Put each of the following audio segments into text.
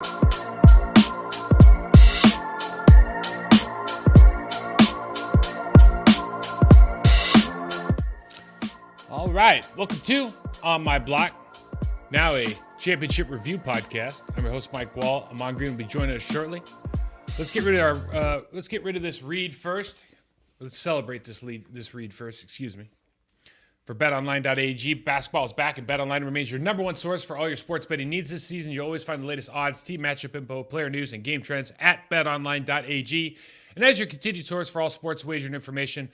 All right, welcome to On My Block, now a championship review podcast. I'm your host, Mike Wall. Amon Green will be joining us shortly. Let's get rid of this read first. Let's celebrate this read first. Excuse me. For BetOnline.ag, basketball is back, and BetOnline remains your number one source for all your sports betting needs this season. You'll always find the latest odds, team matchup info, player news, and game trends at BetOnline.ag. And as your continued source for all sports wagering information,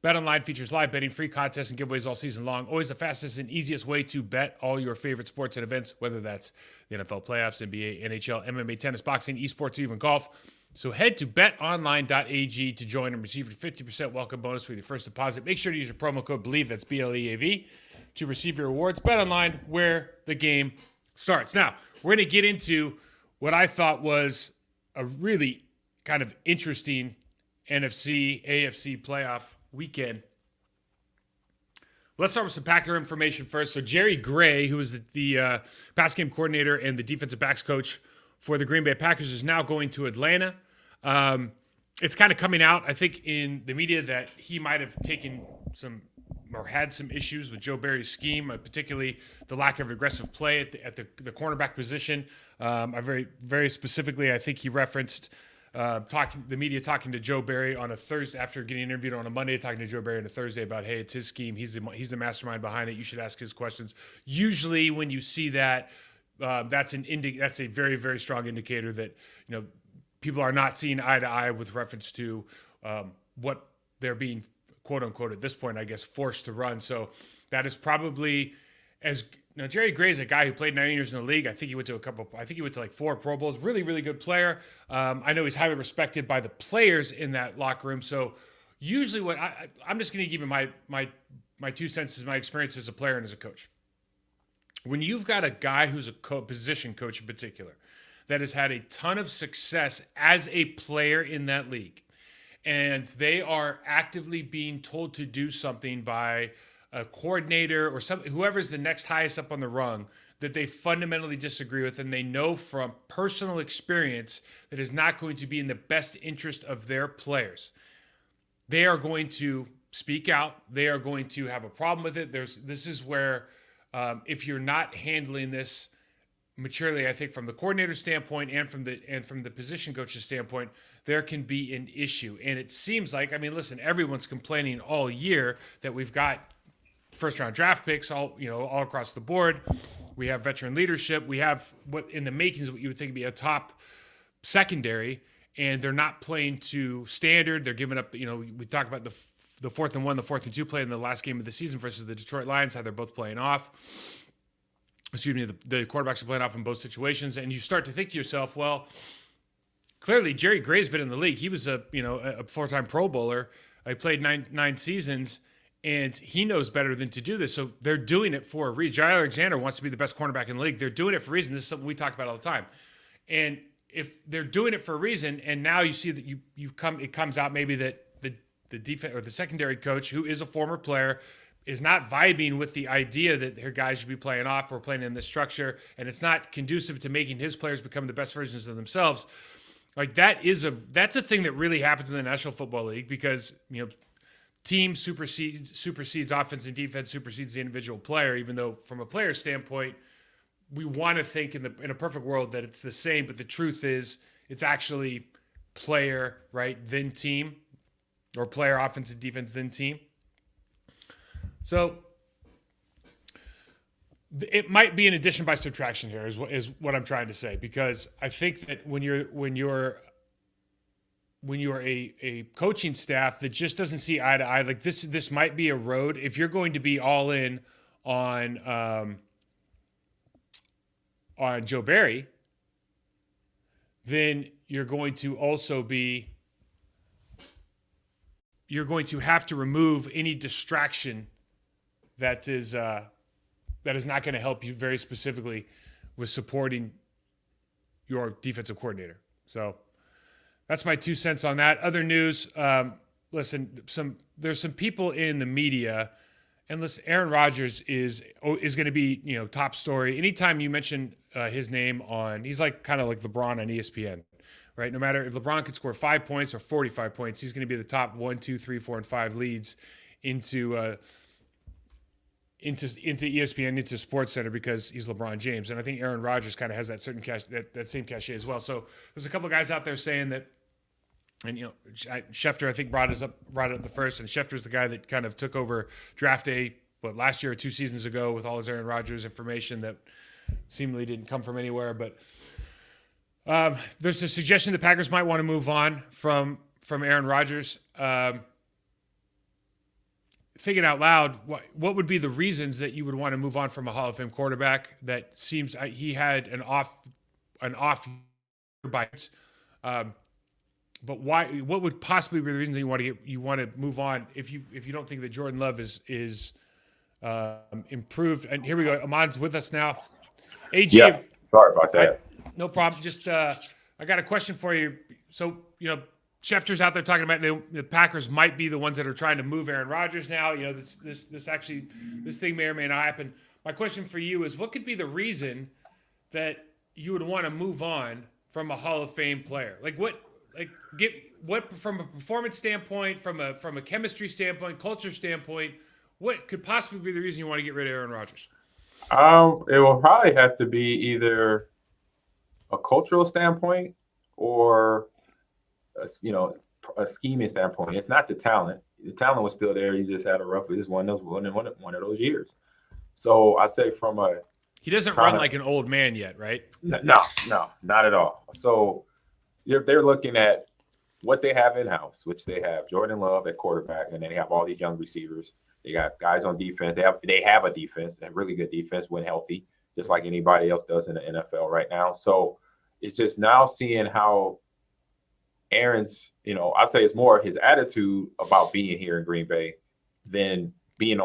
BetOnline features live betting, free contests, and giveaways all season long. Always the fastest and easiest way to bet all your favorite sports and events, whether that's the NFL playoffs, NBA, NHL, MMA, tennis, boxing, esports, or even golf. So head to betonline.ag to join and receive your 50% welcome bonus with your first deposit. Make sure to use your promo code BELIEVE, that's BLEAV, to receive your rewards. BetOnline, where the game starts. Now, we're going to get into what I thought was a really kind of interesting NFC, AFC playoff weekend. Let's start with some Packer information first. So Jerry Gray, who is the pass game coordinator and the defensive backs coach for the Green Bay Packers, is now going to Atlanta. It's kind of coming out, I think, in the media that he might have taken some or had some issues with Joe Barry's scheme, particularly the lack of aggressive play at the cornerback position. I very specifically, I think he referenced the media talking to Joe Barry on a Thursday after getting interviewed on a Monday, talking to Joe Barry on a Thursday about, hey, it's his scheme. He's the mastermind behind it. You should ask his questions. Usually, when you see that, that's a very, very strong indicator that people are not seeing eye to eye with reference to what they're being, quote unquote, at this point, I guess, forced to run. So that is probably Jerry Gray is a guy who played 9 years in the league. I think he went to like 4 Pro Bowls. Really, really good player. I know he's highly respected by the players in that locker room. So usually, what I'm just going to give you my 2 cents as my experience as a player and as a coach. When you've got a guy who's a position coach in particular that has had a ton of success as a player in that league, and they are actively being told to do something by a coordinator or whoever's the next highest up on the rung that they fundamentally disagree with, and they know from personal experience that is not going to be in the best interest of their players, they are going to speak out. They are going to have a problem with it. This is where if you're not handling this maturely, I think from the coordinator standpoint and from the position coach's standpoint, there can be an issue. And it seems like, listen, everyone's complaining all year that we've got first-round draft picks all across the board. We have veteran leadership. We have what in the makings what you would think would be a top secondary, and they're not playing to standard. They're giving up. We talk about the 4th and 1, the 4th and 2 play in the last game of the season versus the Detroit Lions, how they're both playing off. Excuse me, the quarterbacks are playing off in both situations, and you start to think to yourself, well, clearly Jerry Gray's been in the league. He was a 4-time Pro Bowler. He played nine seasons, and he knows better than to do this. So they're doing it for a reason. Jair Alexander wants to be the best cornerback in the league. They're doing it for a reason. This is something we talk about all the time. And if they're doing it for a reason, and now you see that it comes out maybe that the defense or the secondary coach, who is a former player, is not vibing with the idea that her guys should be playing off or playing in this structure, and it's not conducive to making his players become the best versions of themselves. Like that's a thing that really happens in the National Football League because team supersedes offense and defense supersedes the individual player. Even though from a player standpoint, we want to think in a perfect world that it's the same, but the truth is it's actually player then team, or player offense and defense then team. So it might be an addition by subtraction here is what I'm trying to say, because I think that when you're a coaching staff that just doesn't see eye to eye, like this might be a road. If you're going to be all in on Joe Barry, then you're going to have to remove any distraction that is not going to help you very specifically with supporting your defensive coordinator. So that's my 2 cents on that. Other news, listen, there's some people in the media And listen, Aaron Rodgers is going to be, top story. Anytime you mention his name he's like kind of like LeBron on ESPN, right? No matter if LeBron could score 5 points or 45 points, he's going to be the top 1, 2, 3, 4, and 5 leads into ESPN, into Sports Center because he's LeBron James. And I think Aaron Rodgers kind of has that certain that same cachet as well. So there's a couple of guys out there saying that. And Schefter, I think, brought it up the first, and Schefter's the guy that kind of took over draft day, last year or 2 seasons ago, with all his Aaron Rodgers information that seemingly didn't come from anywhere. But there's a suggestion the Packers might want to move on from Aaron Rodgers. Thinking out loud, what would be the reasons that you would want to move on from a Hall of Fame quarterback that seems he had an off year but why? What would possibly be the reason you want to move on if you don't think that Jordan Love is improved? And here we go. Ahmad's with us now. AJ, yeah, sorry about that. No problem. Just I got a question for you. So Schefter's out there talking about the Packers might be the ones that are trying to move Aaron Rodgers now. This thing may or may not happen. My question for you is, what could be the reason that you would want to move on from a Hall of Fame player? What from a performance standpoint, from a chemistry standpoint, culture standpoint, what could possibly be the reason you want to get rid of Aaron Rodgers? It will probably have to be either a cultural standpoint or a scheming standpoint. It's not the talent. The talent was still there. He just had one of those years. So I say he doesn't run like an old man yet, right? No, not at all. So they're looking at what they have in-house, which they have Jordan Love at quarterback, and then they have all these young receivers. They got guys on defense. They have a defense, a really good defense when healthy, just like anybody else does in the NFL right now. So it's just now seeing how Aaron's, I say it's more his attitude about being here in Green Bay than being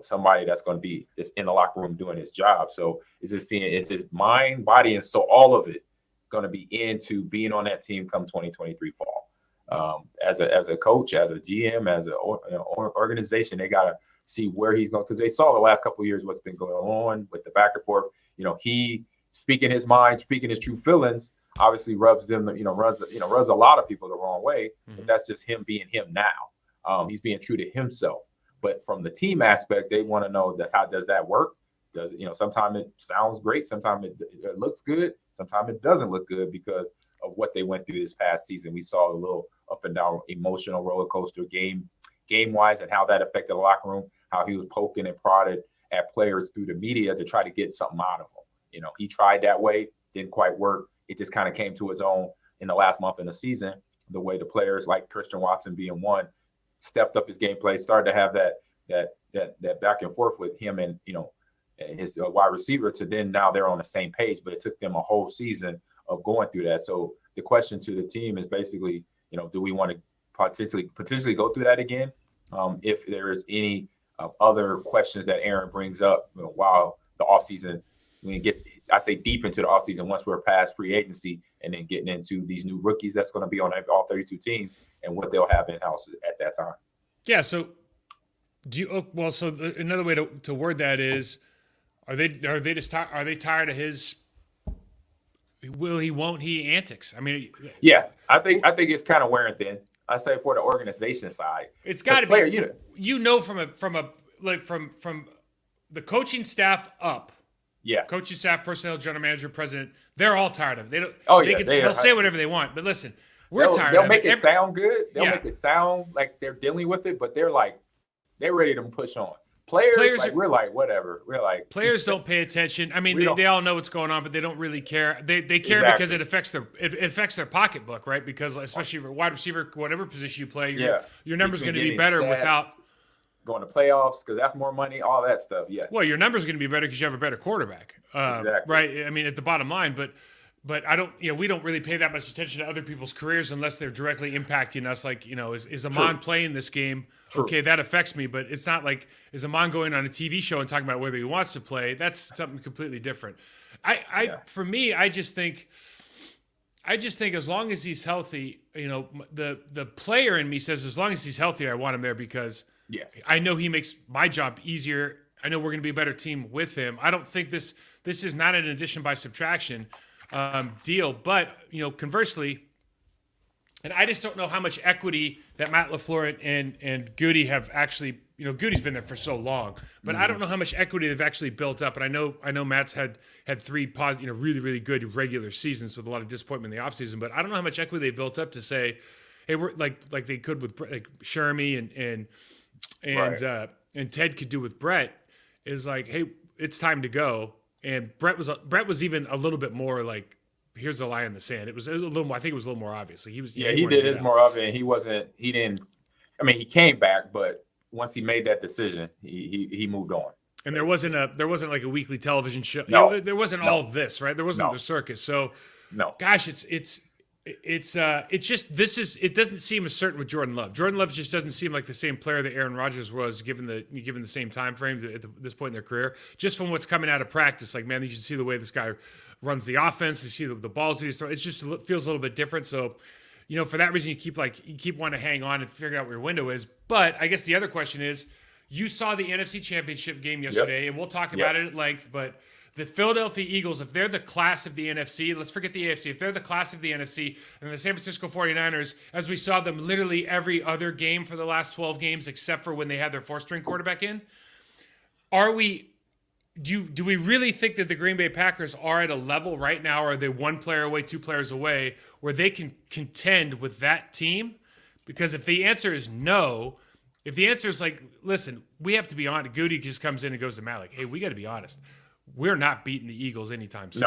somebody that's going to be just in the locker room doing his job. So it's just seeing it's his mind, body, and so all of it going to be into being on that team come 2023 fall. As a coach, as a GM, as an organization, they got to see where he's going, because they saw the last couple of years what's been going on with the back and forth. He speaking his mind, speaking his true feelings, obviously rubs them, rubs a lot of people the wrong way. Mm-hmm. But that's just him being him now. He's being true to himself. But from the team aspect, they want to know that how does that work? Does sometimes it sounds great, sometimes it looks good, sometimes it doesn't look good because of what they went through this past season. We saw a little up and down emotional roller coaster game wise, and how that affected the locker room, how he was poking and prodded at players through the media to try to get something out of them. He tried that way, didn't quite work. It just kind of came to his own in the last month in the season, the way the players like Christian Watson being one stepped up his gameplay, started to have that back and forth with him and his wide receiver, to then now they're on the same page, but it took them a whole season of going through that. So the question to the team is basically, do we want to potentially go through that again? If there is any other questions that Aaron brings up while the offseason, when it gets, I say deep into the offseason, once we're past free agency and then getting into these new rookies that's going to be on all 32 teams and what they'll have in-house at that time. Yeah. So another way to word that is, Are they tired of his will he, won't he antics? I mean, yeah, I think it's kind of wearing thin. I say for the organization side, it's got to be. From the coaching staff up. Yeah, coaching staff, personnel, general manager, president, they're all tired of it. They don't. Oh yeah, they'll say whatever they want, but listen, we're tired. They'll make it sound good. They'll make it sound like they're dealing with it, but they're ready to push on. Players we're like, whatever. We're like, players don't pay attention. I mean, they all know what's going on, but they don't really care. They care because it affects their pocketbook, right? Because especially for wide receiver, whatever position you play, your number's going to be better without going to playoffs, because that's more money, all that stuff. Yeah. Well, your number's going to be better because you have a better quarterback, right? I mean, at the bottom line, but I don't, we don't really pay that much attention to other people's careers unless they're directly impacting us. Like, is Amon playing this game? True. Okay, that affects me, but it's not like, is Amon going on a TV show and talking about whether he wants to play? That's something completely different. For me, I just think as long as he's healthy, the player in me says, as long as he's healthy, I want him there, because Yes. I know he makes my job easier. I know we're going to be a better team with him. I don't think this is not an addition by subtraction deal. But, conversely, and I just don't know how much equity that Matt LaFleur and Goody have actually, Goody's been there for so long, but I don't know how much equity they've actually built up. And I know Matt's had 3 positive, really, really good regular seasons with a lot of disappointment in the offseason, but I don't know how much equity they built up to say, hey, we're like they could with like Shermy and Ted could do with Brett, is like, hey, it's time to go. And Brett was even a little bit more like, here's the line in the sand. It was a little more, I think it was a little more obvious. Like he did his more of it. He came back, but once he made that decision, he moved on. And there wasn't like a weekly television show. No. There wasn't all this, right? There wasn't the circus. So gosh, it doesn't seem as certain with Jordan Love. Jordan Love just doesn't seem like the same player that Aaron Rodgers was given the same time frame at this point in their career. Just from what's coming out of practice, like, man, you should see the way this guy runs the offense. You see the balls he throws. It just feels a little bit different. So, for that reason, you keep wanting to hang on and figure out where your window is. But I guess the other question is, you saw the NFC Championship game yesterday, and we'll talk about it at length, but the Philadelphia Eagles, if they're the class of the NFC, let's forget the AFC, if they're the class of the NFC, and the San Francisco 49ers, as we saw them literally every other game for the last 12 games, except for when they had their 4th-string quarterback in, do we really think that the Green Bay Packers are at a level right now, or are they 1 player away, 2 players away, where they can contend with that team? Because if the answer is no, if the answer is like, listen, we have to be honest, Goody just comes in and goes to Matt like, hey, we got to be honest. We're not beating the Eagles anytime soon.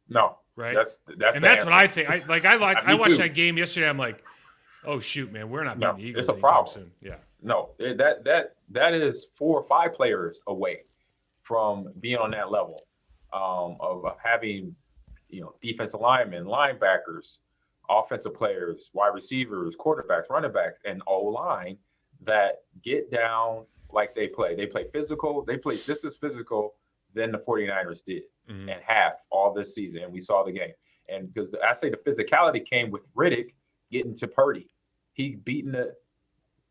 No. Right? That's what I think. I watched that game yesterday. I'm like, oh shoot, man, we're not beating the Eagles. It's a problem. Soon. Yeah. No, that is 4 or 5 players away from being on that level of having, defensive linemen, linebackers, offensive players, wide receivers, quarterbacks, running backs, and O-line that get down like they play. They play physical. They play just as physical than the 49ers did and have all this season. And we saw the game. And because I say the physicality came with Riddick getting to Purdy. He beating the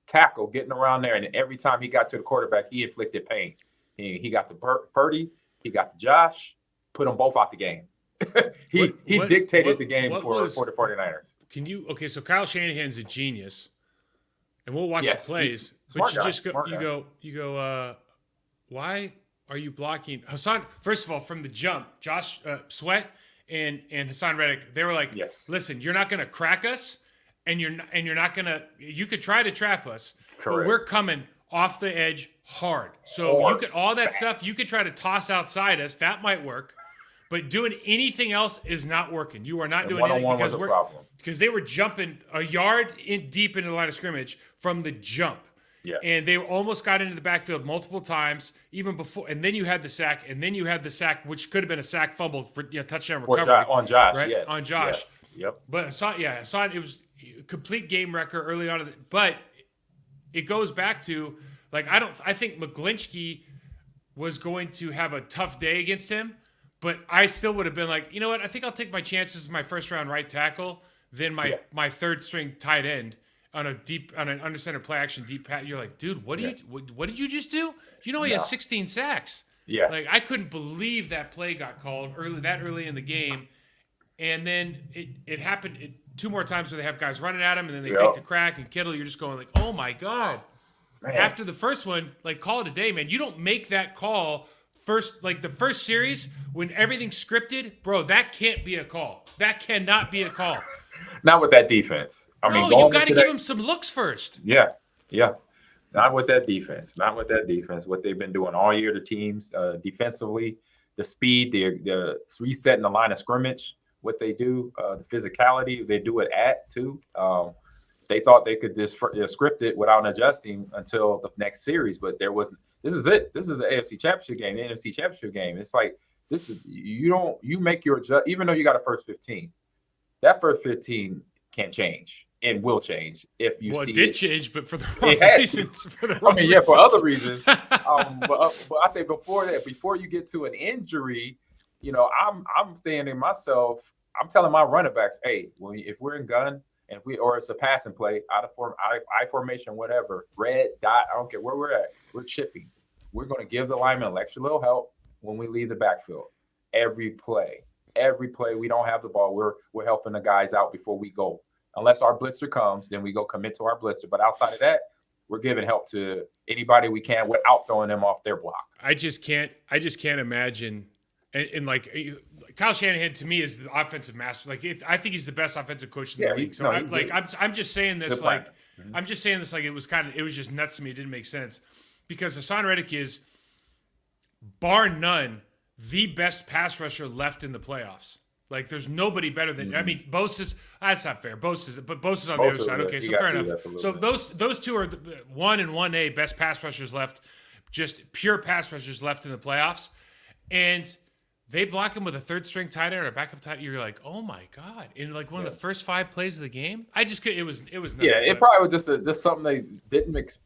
tackle, getting around there. And every time he got to the quarterback, he inflicted pain. He got to Purdy. He got to Josh. Put them both out the game. he dictated the game for the 49ers. So Kyle Shanahan's a genius. And we'll watch the plays. But you go, why are you blocking Hassan? First of all, from the jump, Josh Sweat and Hassan Reddick, they were like, listen, you're not going to crack us, and you're not going to. You could try to trap us, but we're coming off the edge hard. So you could all that stuff. You could try to toss outside us. That might work, but doing anything else is not working. You are not doing anything because they were jumping a yard deep into the line of scrimmage from the jump. Yes. And they almost got into the backfield multiple times, even before. And then you had the sack, which could have been a sack fumble for touchdown recovery on Josh. Right? Yes. On Josh. Yes. Yep. But Hassan, it was a complete game wrecker early on. But it goes back to I think McGlinchey was going to have a tough day against him, but I still would have been like, you know what? I think I'll take my chances with my 1st-round right tackle than my 3rd-string tight end. On an under center play action deep pass, you're like, dude, what did you just do? He has 16 sacks. Yeah. Like, I couldn't believe that play got called early in the game. And then it happened 2 more times where they have guys running at him and then they fake the crack, and Kittle, you're just going like, oh my God. Man. After the first one, call it a day, man. You don't make that call the first series when everything's scripted, bro, that can't be a call. That cannot be a call. Not with that defense. You got to give them some looks first. Yeah. Not with that defense. What they've been doing all year, the teams defensively, the speed, the resetting the line of scrimmage, what they do, the physicality, they do it at too. They thought they could just script it without adjusting until the next series, but there wasn't. This is it. This is the AFC Championship game, the NFC Championship game. It's like this is you make your adjust, even though you got a first 15. That first 15 can't change. It will change if you see it. It did change, but for the wrong reasons. For other reasons. But I say before that, before you get to an injury, I'm saying to myself, I'm telling my running backs, hey, if we're in gun And if we or it's a passing play out of I formation, whatever, red dot, I don't care where we're at, we're chipping. We're going to give the lineman an extra little help when we leave the backfield. Every play, we don't have the ball. We're helping the guys out before we go. Unless our blitzer comes, then we go commit to our blitzer. But outside of that, we're giving help to anybody we can without throwing them off their block. I just can't imagine. And like Kyle Shanahan to me is the offensive master. Like I think he's the best offensive coach in the league. So I'm just saying this like I'm just saying this like it was just nuts to me. It didn't make sense because Hassan Reddick is bar none the best pass rusher left in the playoffs. Like there's nobody better than I mean Bosa's. That's not fair. Bosa's on the other side. Okay, so fair enough. So those two are the 1 and 1A best pass rushers left, just pure pass rushers left in the playoffs, and they block him with a third string tight end or a backup tight end. You're like, oh my god! In like one of the first 5 plays of the game, I just could. It was nuts. Yeah, it probably was just something they didn't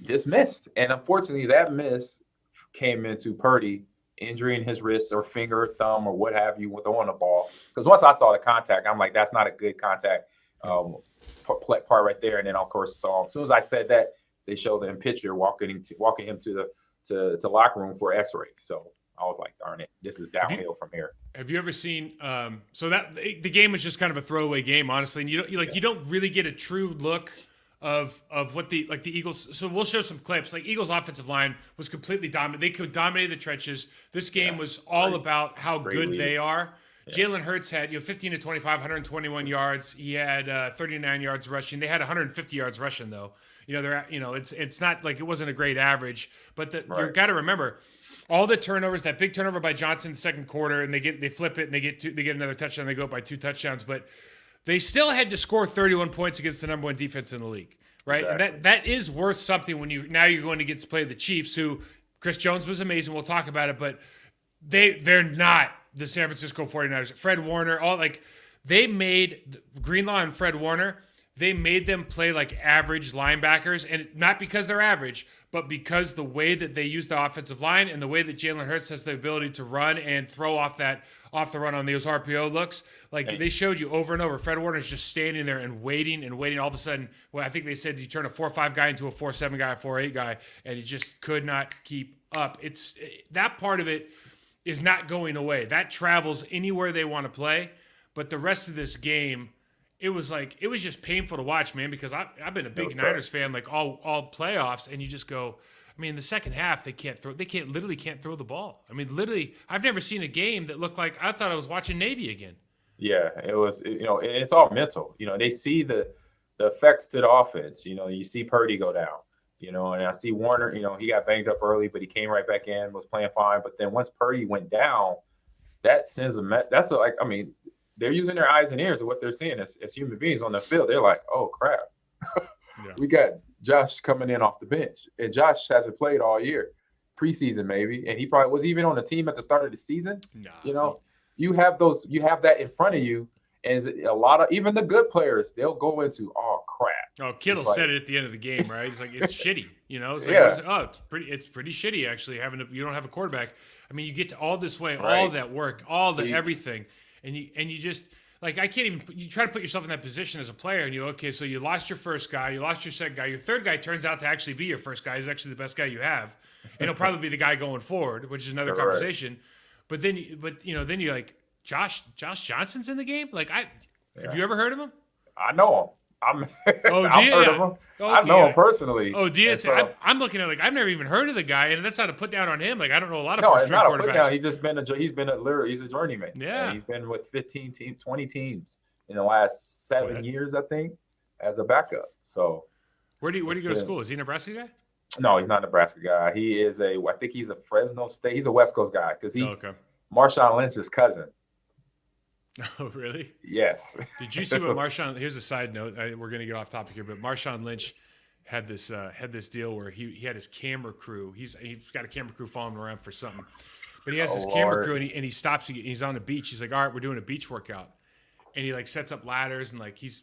dismissed, and unfortunately, that miss came into Purdy injuring his wrist or finger or thumb or what have you with throwing the ball. Because once I saw the contact, I'm like, that's not a good contact part right there. And then of course, as soon as I said that, they showed him picture walking him to the locker room for X-ray. So I was like, darn it, this is downhill from here. Have you ever seen? So that the game was just kind of a throwaway game, honestly. And you don't really get a true look of what the Eagles. So we'll show some clips. Like Eagles' offensive line was completely dominant. They could dominate the trenches. This game was all about how good they are. Yeah. Jalen Hurts had 15 to 25, 121 yards. He had 39 yards rushing. They had 150 yards rushing though. It's not like it wasn't a great average, but you got to remember all the turnovers. That big turnover by Johnson in the second quarter, and they flip it and they get another touchdown. They go up by 2 touchdowns, but they still had to score 31 points against the number 1 defense in the league, right? Exactly. And that is worth something when you're going to get to play the Chiefs, who Chris Jones was amazing. We'll talk about it, but they're not the San Francisco 49ers. Fred Warner, they made Greenlaw and Fred Warner, they made them play like average linebackers, and not because they're average, but because the way that they use the offensive line and the way that Jalen Hurts has the ability to run and throw off the run on those RPO looks, they showed you over and over. Fred Warner's just standing there and waiting. All of a sudden, I think they said you turn a 4-5 guy into a 4-7 guy, a 4-8 guy, and he just could not keep up. That part of it is not going away. That travels anywhere they want to play, but the rest of this game, it was just painful to watch, man, because I've been a big Niners fan like all playoffs, and you just go, I mean, the second half they literally can't throw the ball. I mean, literally, I've never seen a game that looked like I thought I was watching Navy again. Yeah, it was, it's all mental. They see the effects to the offense. You see Purdy go down, and I see Warner, he got banged up early, but he came right back in, was playing fine. But then once Purdy went down, that sends they're using their eyes and ears of what they're seeing as human beings on the field. They're like, oh, crap. We got Josh coming in off the bench. And Josh hasn't played all year, preseason maybe. And he probably was even on the team at the start of the season. Nah. You have that in front of you. And a lot of, even the good players, they'll go into, oh, crap. Oh, Kittle said it at the end of the game, right? He's like, it's shitty, it's pretty shitty actually you don't have a quarterback. I mean, you get to all this way, all that work, everything. And you just like, I can't even, you try to put yourself in that position as a player and so you lost your first guy, you lost your second guy, your third guy turns out to actually be your first guy. He's actually the best guy you have. And he'll probably be the guy going forward, which is another conversation. But then you're like, Josh Johnson's in the game? Like, have you ever heard of him? I know him. I've heard of him. Okay. I know him personally. Oh, do you? I'm looking at I've never even heard of the guy, and that's not a put down on him. Like, I don't know a lot of first string quarterbacks. He's a journeyman. Yeah, and he's been with 15 teams, 20 teams in the last 7 years, I think, as a backup. So, where do you go to school? Is he a Nebraska guy? No, he's not a Nebraska guy. He is I think he's a Fresno State. He's a West Coast guy because he's Marshawn Lynch's cousin. Oh, really? Yes. Did you see what Marshawn? Here's a side note. We're going to get off topic here, but Marshawn Lynch had this deal where he had his camera crew. He's got a camera crew following him around for something, but he has his camera crew and he stops. He's on the beach. He's like, all right, we're doing a beach workout, and he sets up ladders and he's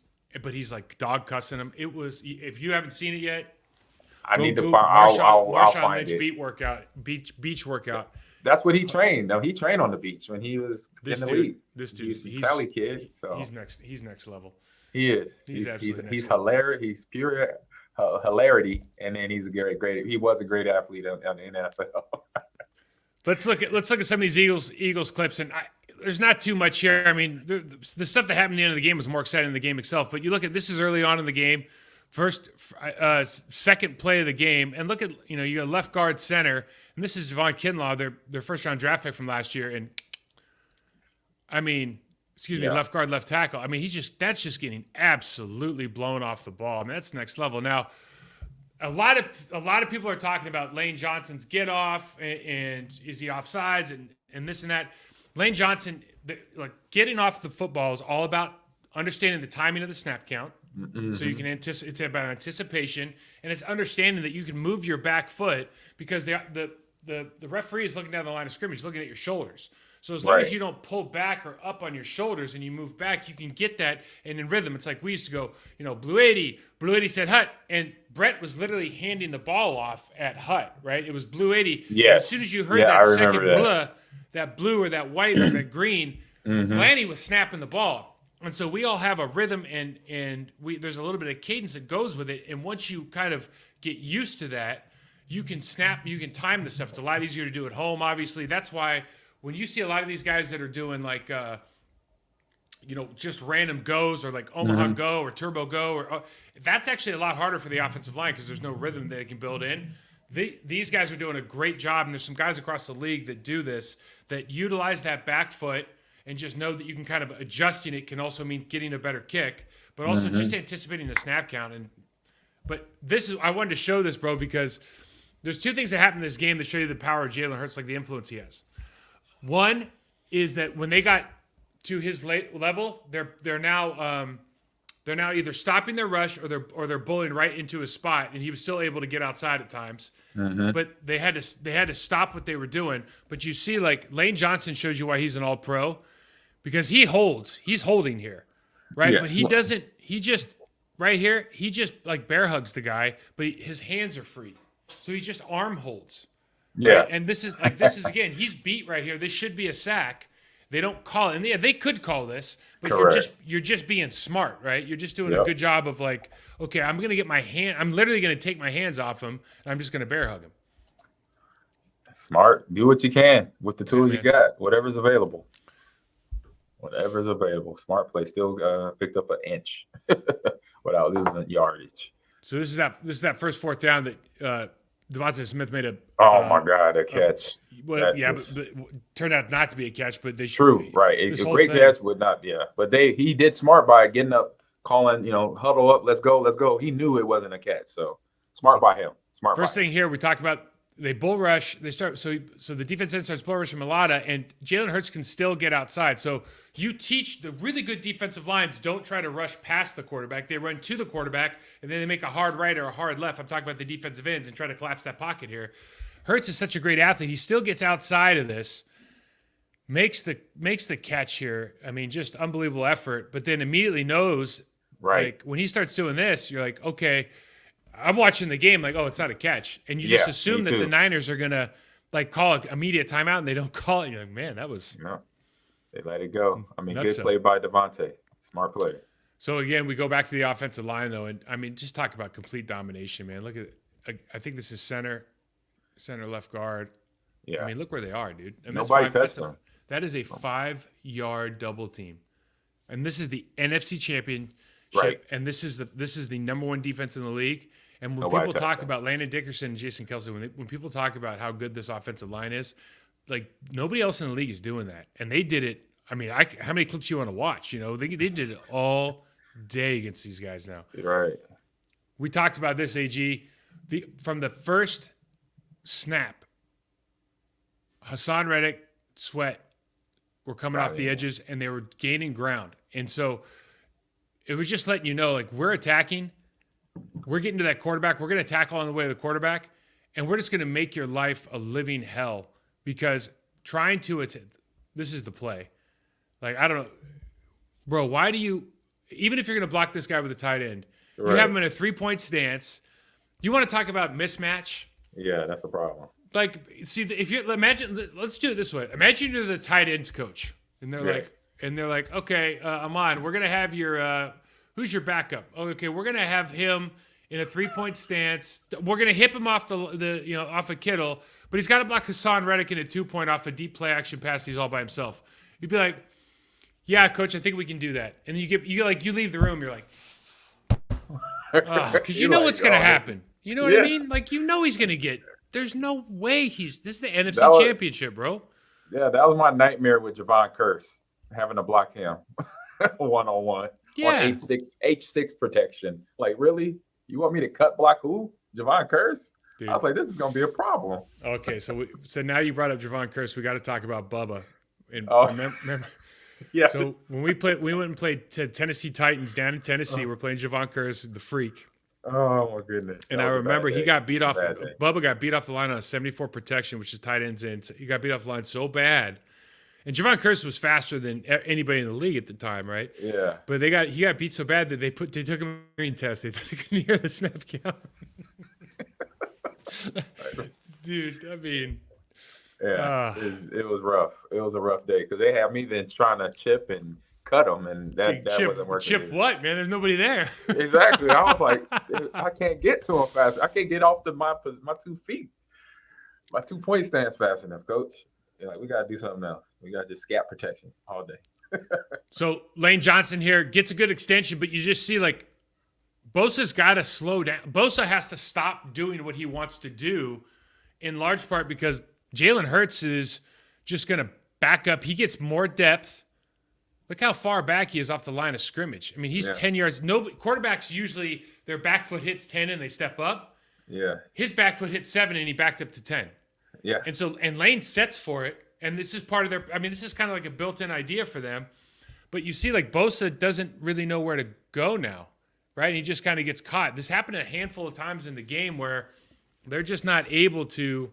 like dog cussing him. It was, if you haven't seen it yet, I Go need to Google find. I'll Marshawn find Lynch it. beach workout. That's what he trained. No, he trained on the beach when he was This in the dude, league. this He's dude, a Cali kid, so he's next level. he is. He's absolutely He's next level. hilarious. He's pure hilarity, and then he's a great. He was a great athlete on the NFL. Let's look at some of these Eagles clips, and there's not too much here. I mean, the stuff that happened at the end of the game was more exciting than the game itself. But you look at this is early on in the game, second play of the game, and look at you got left guard center, and this is Javon Kinlaw, their first round draft pick from last year, and I mean, left guard, left tackle. I mean, that's just getting absolutely blown off the ball. I mean, that's next level. Now, a lot of people are talking about Lane Johnson's get off and is he offsides and this and that. Lane Johnson, getting off the football is all about understanding the timing of the snap count. Mm-hmm. So you can it's about anticipation, and it's understanding that you can move your back foot because the referee is looking down the line of scrimmage, looking at your shoulders. So as long as you don't pull back or up on your shoulders and you move back, you can get that. And in rhythm, it's like we used to go, Blue 80 said Hut. And Brett was literally handing the ball off at Hut, right? It was Blue 80. Yes. As soon as you heard that second blue or that white or that green, Lanny was snapping the ball. And so we all have a rhythm and there's a little bit of cadence that goes with it. And once you kind of get used to that, you can time this stuff. It's a lot easier to do at home, obviously. That's why when you see a lot of these guys that are doing just random goes or like Omaha Go or Turbo Go, or that's actually a lot harder for the offensive line because there's no rhythm they can build in. These guys are doing a great job, and there's some guys across the league that do this, that utilize that back foot and just know that you can kind of adjusting it can also mean getting a better kick, but also just anticipating the snap count. But I wanted to show this, bro, because there's two things that happen in this game that show you the power of Jalen Hurts, like the influence he has. One is that when they got to his level, they're now either stopping their rush or they're bullying right into his spot, and he was still able to get outside at times. But they had to stop what they were doing. But you see, like Lane Johnson shows you why he's an All-Pro, because he's holding here, right? Yeah. But he doesn't. He just right here. He just like bear hugs the guy, but his hands are free, so he just arm holds. Yeah, right? And this is again, he's beat right here. This should be a sack. They don't call it. And yeah, they could call this, but you're just being smart, right? You're just doing a good job of like, okay, I'm literally going to take my hands off him, and I'm just going to bear hug him. Smart. Do what you can with the tools you got, whatever's available. Smart play. Still picked up an inch without losing yardage. So this is that first fourth down that Devontae Smith made a. Oh my God, a catch! But turned out not to be a catch. But they should. True, right? A great catch would not. Yeah, but he did smart by getting up, calling, huddle up, let's go. He knew it wasn't a catch, so smart by him. First thing here, we talked about they bull rush. They start so the defense end starts bull rushing Mulata, and Jalen Hurts can still get outside. So you teach the really good defensive lines, don't try to rush past the quarterback. They run to the quarterback, and then they make a hard right or a hard left. I'm talking about the defensive ends and try to collapse that pocket here. Hurts is such a great athlete. He still gets outside of this, makes the catch here. I mean, just unbelievable effort. But then immediately knows, like when he starts doing this, you're like, okay. I'm watching the game like, oh, it's not a catch. And you just assume that the Niners are going to like call an immediate timeout, and they don't call it. You're like, man, that was. No, they let it go. I mean, good play by Devontae. Smart play. So, again, we go back to the offensive line, though. And, I mean, just talk about complete domination, man. Look at I think this is center left guard. Yeah. I mean, look where they are, dude. And nobody touched them. That is a 5-yard double team. And this is the NFC Championship. Right. And this is the number one defense in the league. And when people talk about Landon Dickerson and Jason Kelce, when people talk about how good this offensive line is, like nobody else in the league is doing that. And they did it. I mean, how many clips you want to watch? They did it all day against these guys now. Right. We talked about this, AG. From the first snap, Hassan Reddick, Sweat were coming off the edges, and they were gaining ground. And so it was just letting you know, like, we're attacking. We're getting to that quarterback. We're going to tackle on the way to the quarterback, and we're just going to make your life a living hell because this is the play. Like, I don't know. Bro, why do you – even if you're going to block this guy with a tight end, you have him in a 3-point stance. You want to talk about mismatch? Yeah, that's a problem. Like, see, if you imagine, let's do it this way. Imagine you're the tight ends coach, and they're like, okay, Ahmad, we're gonna have your who's your backup? Oh, okay, we're gonna have him in a 3-point stance. We're gonna hip him off the off of Kittle, but he's got to block Hassan Reddick in a 2-point off a deep play action pass. He's all by himself. You'd be like, yeah, coach, I think we can do that. And then you leave the room. You're like, because you know what's gonna happen. You know what I mean? Like, he's gonna get. There's no way this is the NFC Championship, bro. Yeah, that was my nightmare with Javon Curse, having to block him one-on-one on H6 protection. Like, really? You want me to cut block who? Javon Curse? Dude. I was like, this is going to be a problem. Okay, so now you brought up Javon Curse. We got to talk about Bubba. And remember? Yeah. So when we went and played Tennessee Titans down in Tennessee. We're playing Javon Curse, the freak. Oh my goodness! And I remember he got beat off. Bubba got beat off the line on a 74 protection, which is tight ends in. He got beat off the line so bad. And Javon Curse was faster than anybody in the league at the time, right? Yeah. But he got beat so bad that they took him a green test. They thought he couldn't hear the snap count. Dude, I mean. Yeah, it was rough. It was a rough day because they had me then trying to chip and cut them, and that wasn't working. Chip either. What, man? There's nobody there. Exactly. I was like, I can't get to him fast. I can't get off my 2 feet, my 2-point stance fast enough, coach. You're like, we got to do something else. We got to just gap protection all day. So Lane Johnson here gets a good extension, but you just see like Bosa's got to slow down. Bosa has to stop doing what he wants to do, in large part because Jalen Hurts is just going to back up. He gets more depth. Look how far back he is off the line of scrimmage. I mean, he's 10 yards. Quarterbacks usually their back foot hits 10 and they step up. Yeah. His back foot hit 7 and he backed up to 10. Yeah. And Lane sets for it. And this is part of this is kind of like a built-in idea for them. But you see, like, Bosa doesn't really know where to go now, right? And he just kind of gets caught. This happened a handful of times in the game where they're just not able to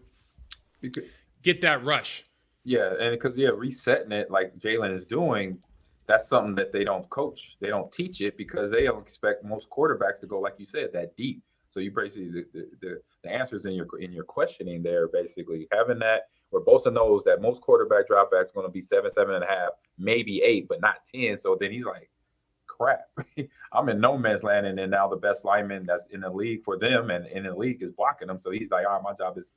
get that rush. Yeah, and because resetting it like Jalen is doing, that's something that they don't coach. They don't teach it because they don't expect most quarterbacks to go, like you said, that deep. So you basically the answers in your questioning there, basically having that where Bosa knows that most quarterback dropbacks are going to be 7, 7.5, maybe 8, but not 10. So then he's like, crap, I'm in no man's land, and then now the best lineman that's in the league for them and in the league is blocking them. So he's like, all right, my job is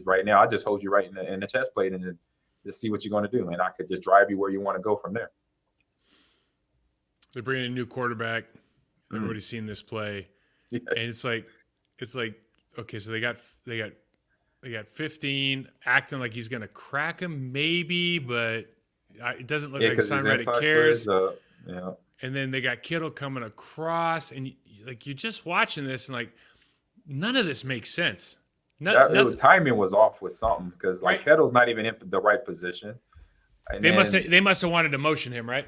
right now. I just hold you right in the chest plate and then just see what you're going to do, and I could just drive you where you want to go from there. They're bringing a new quarterback. Everybody's seen this play, and it's like, okay, so they got 15 acting like he's gonna crack him, maybe, but it doesn't look like Hassan Reddick cares. And then they got Kittle coming across, and you're just watching this, and like none of this makes sense. The timing was off with something because Kittle's not even in the right position. And they must have wanted to motion him, right?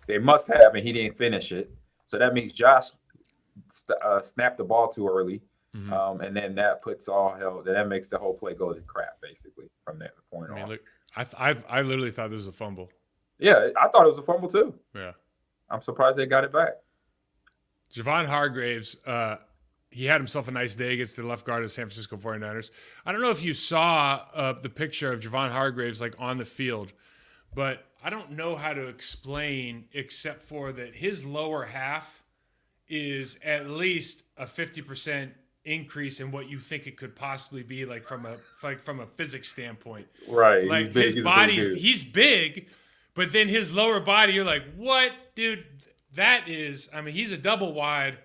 They must have, and he didn't finish it. So that means Josh snapped the ball too early, and then that puts all hell. That makes the whole play go to crap, basically, from that point on. Look, I literally thought this was a fumble. Yeah, I thought it was a fumble too. Yeah, I'm surprised they got it back. Javon Hargraves, he had himself a nice day against the left guard of the San Francisco 49ers. I don't know if you saw the picture of Javon Hargraves like on the field, but I don't know how to explain except for that his lower half is at least a 50% increase in what you think it could possibly be, like from a physics standpoint. Right. Like he's big, his body's he's big, but then his lower body, you're like, what, dude? That is, I mean, he's a double wide.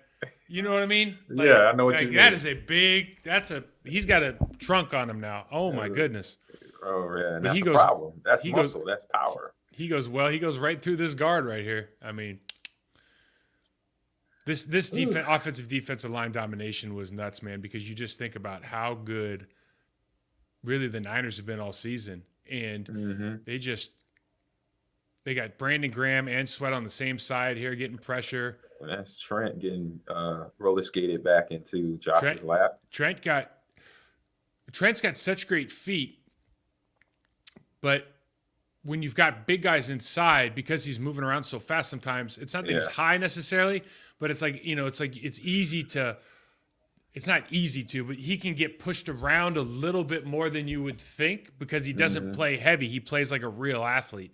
You know what I mean? Like, yeah, I know what you mean. That is he's got a trunk on him now. Oh my goodness. Oh yeah, and that's a problem. That's muscle. That's power. He goes right through this guard right here. I mean, this offensive defensive line domination was nuts, man, because you just think about how good really the Niners have been all season. And they got Brandon Graham and Sweat on the same side here getting pressure. And that's Trent getting roller skated back into Josh's lap. Trent's got such great feet, but when you've got big guys inside, because he's moving around so fast sometimes, it's not that he's high necessarily, but it's like, it's easy to it's not easy to, but he can get pushed around a little bit more than you would think because he doesn't play heavy. He plays like a real athlete.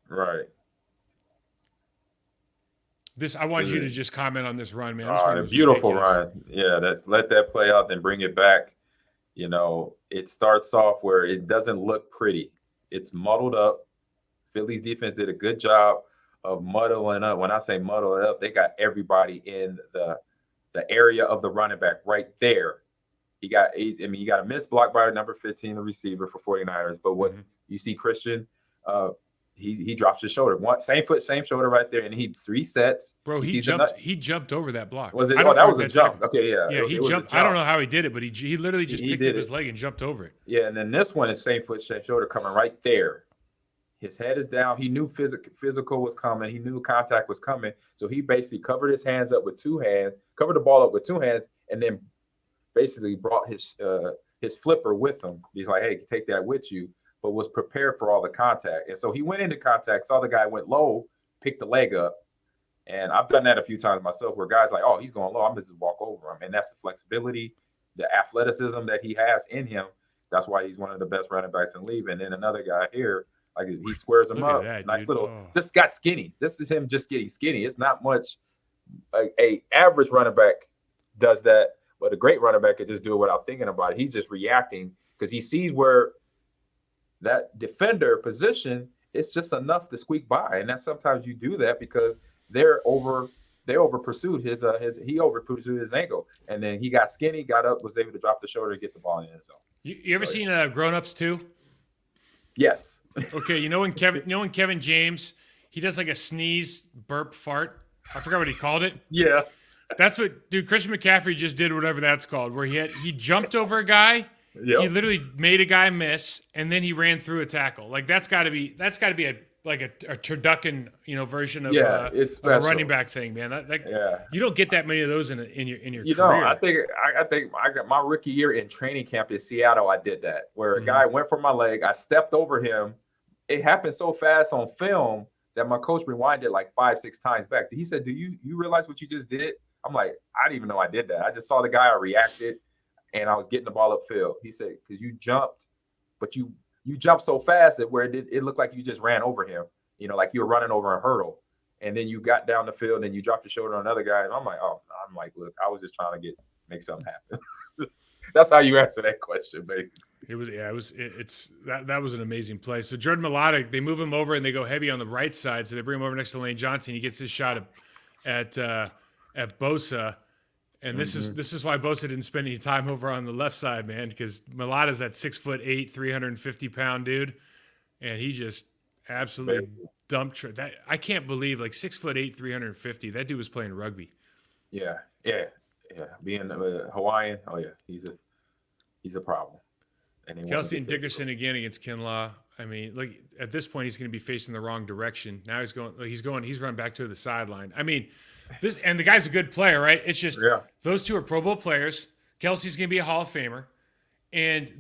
Right. I want you to just comment on this run, man. This Oh, run a was beautiful ridiculous. run. Yeah, let that play out, then bring it back. You know, it starts off where it doesn't look pretty. It's muddled up. Philly's defense did a good job of muddling up. When I say muddle up, they got everybody in the area of the running back right there. You got a missed block by number 15, the receiver for 49ers. But what you see Christian, he drops his shoulder. Same foot, same shoulder right there, and he resets. Bro, he jumped over that block. Was it? Oh, that was a jump. Okay, yeah. Yeah, he jumped. I don't know how he did it, but he literally just picked up his leg and jumped over it. Yeah, and then this one is same foot, same shoulder coming right there. His head is down. He knew physical was coming. He knew contact was coming. So he basically covered his hands up with two hands, covered the ball up with two hands, and then basically brought his flipper with him. He's like, hey, take that with you, but was prepared for all the contact. And so he went into contact, saw the guy went low, picked the leg up. And I've done that a few times myself where guys like, oh, he's going low. I'm going to just walk over him. And that's the flexibility, the athleticism that he has in him. That's why he's one of the best running backs in the league. And then another guy here, like he squares him up. That, nice dude. little. Just got skinny. This is him just getting skinny. It's not much. A average running back does that, but a great running back could just do it without thinking about it. He's just reacting because he sees where that defender position is just enough to squeak by, and that's sometimes you do that because they over pursued his ankle, and then he got skinny, got up, was able to drop the shoulder and get the ball in the end zone. You ever seen Grown Ups 2? Yes. Okay, you know when Kevin James, he does like a sneeze, burp, fart. I forgot what he called it. Yeah. That's what Christian McCaffrey just did, whatever that's called, where he jumped over a guy. Yep. He literally made a guy miss, and then he ran through a tackle. Like that's got to be a turducken, version of it's a running back thing, man. You don't get that many of those in your career. I think I got my rookie year in training camp in Seattle. I did that where a guy went for my leg. I stepped over him. It happened so fast on film that my coach rewinded like 5-6 times back. He said, "Do you realize what you just did?" I'm like, I didn't even know I did that. I just saw the guy. I reacted, and I was getting the ball upfield. He said, "Because you jumped, but you jumped so fast that where it looked like you just ran over him. Like you were running over a hurdle, and then you got down the field and you dropped your shoulder on another guy." And I'm like, look, I was just trying to make something happen. That's how you answer that question, basically. That was an amazing play. So Jordan Mailata, they move him over and they go heavy on the right side. So they bring him over next to Lane Johnson. He gets his shot at Bosa. And this is why Bosa didn't spend any time over on the left side, man, because Mailata's that 6'8", 350-pound dude, and he just absolutely dumped that. I can't believe 6'8", 350. That dude was playing rugby. Yeah. Being Hawaiian, oh yeah, he's a problem. And Kelsey and Dickerson again against Kinlaw. I mean, at this point, he's going to be facing the wrong direction. Now he's run back to the sideline. I mean. And the guy's a good player, right? It's just those two are Pro Bowl players. Kelsey's going to be a Hall of Famer, and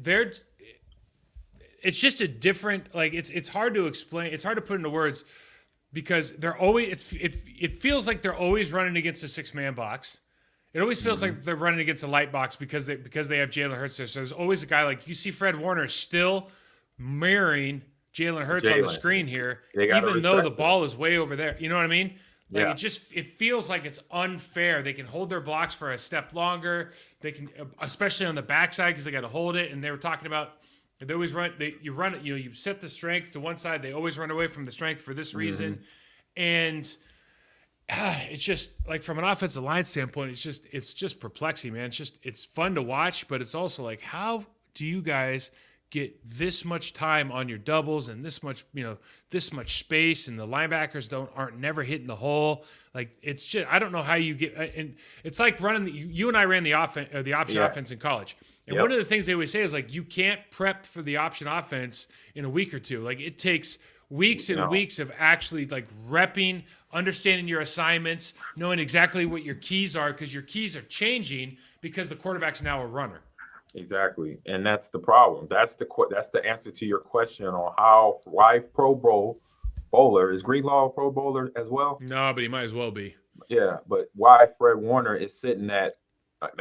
it's just a different. It's hard to explain. It's hard to put into words because they're always. It feels like they're always running against a 6-man box. It always feels like they're running against a light box because they have Jalen Hurts there. So there's always a guy like you see Fred Warner still mirroring Jalen Hurts on the screen here, even though the ball is way over there. You know what I mean? It feels like it's unfair. They can hold their blocks for a step longer. They can, especially on the backside, because they got to hold it. And they were talking about they always run. You set the strength to one side. They always run away from the strength for this reason. And it's just from an offensive line standpoint, it's just perplexing, man. It's fun to watch, but it's also how do you guys get this much time on your doubles and this much space, and the linebackers aren't never hitting the hole. It's just, I don't know how you get, and it's like running you and I ran the offense or the option offense in college. And one of the things they always say is you can't prep for the option offense in a week or two. It takes weeks and weeks of actually repping, understanding your assignments, knowing exactly what your keys are, because your keys are changing because the quarterback's now a runner. Exactly, and that's the problem. That's the answer to your question on why Pro Bowl bowler is Greenlaw a Pro Bowler as well. No, but he might as well be. Yeah, but why Fred Warner is sitting at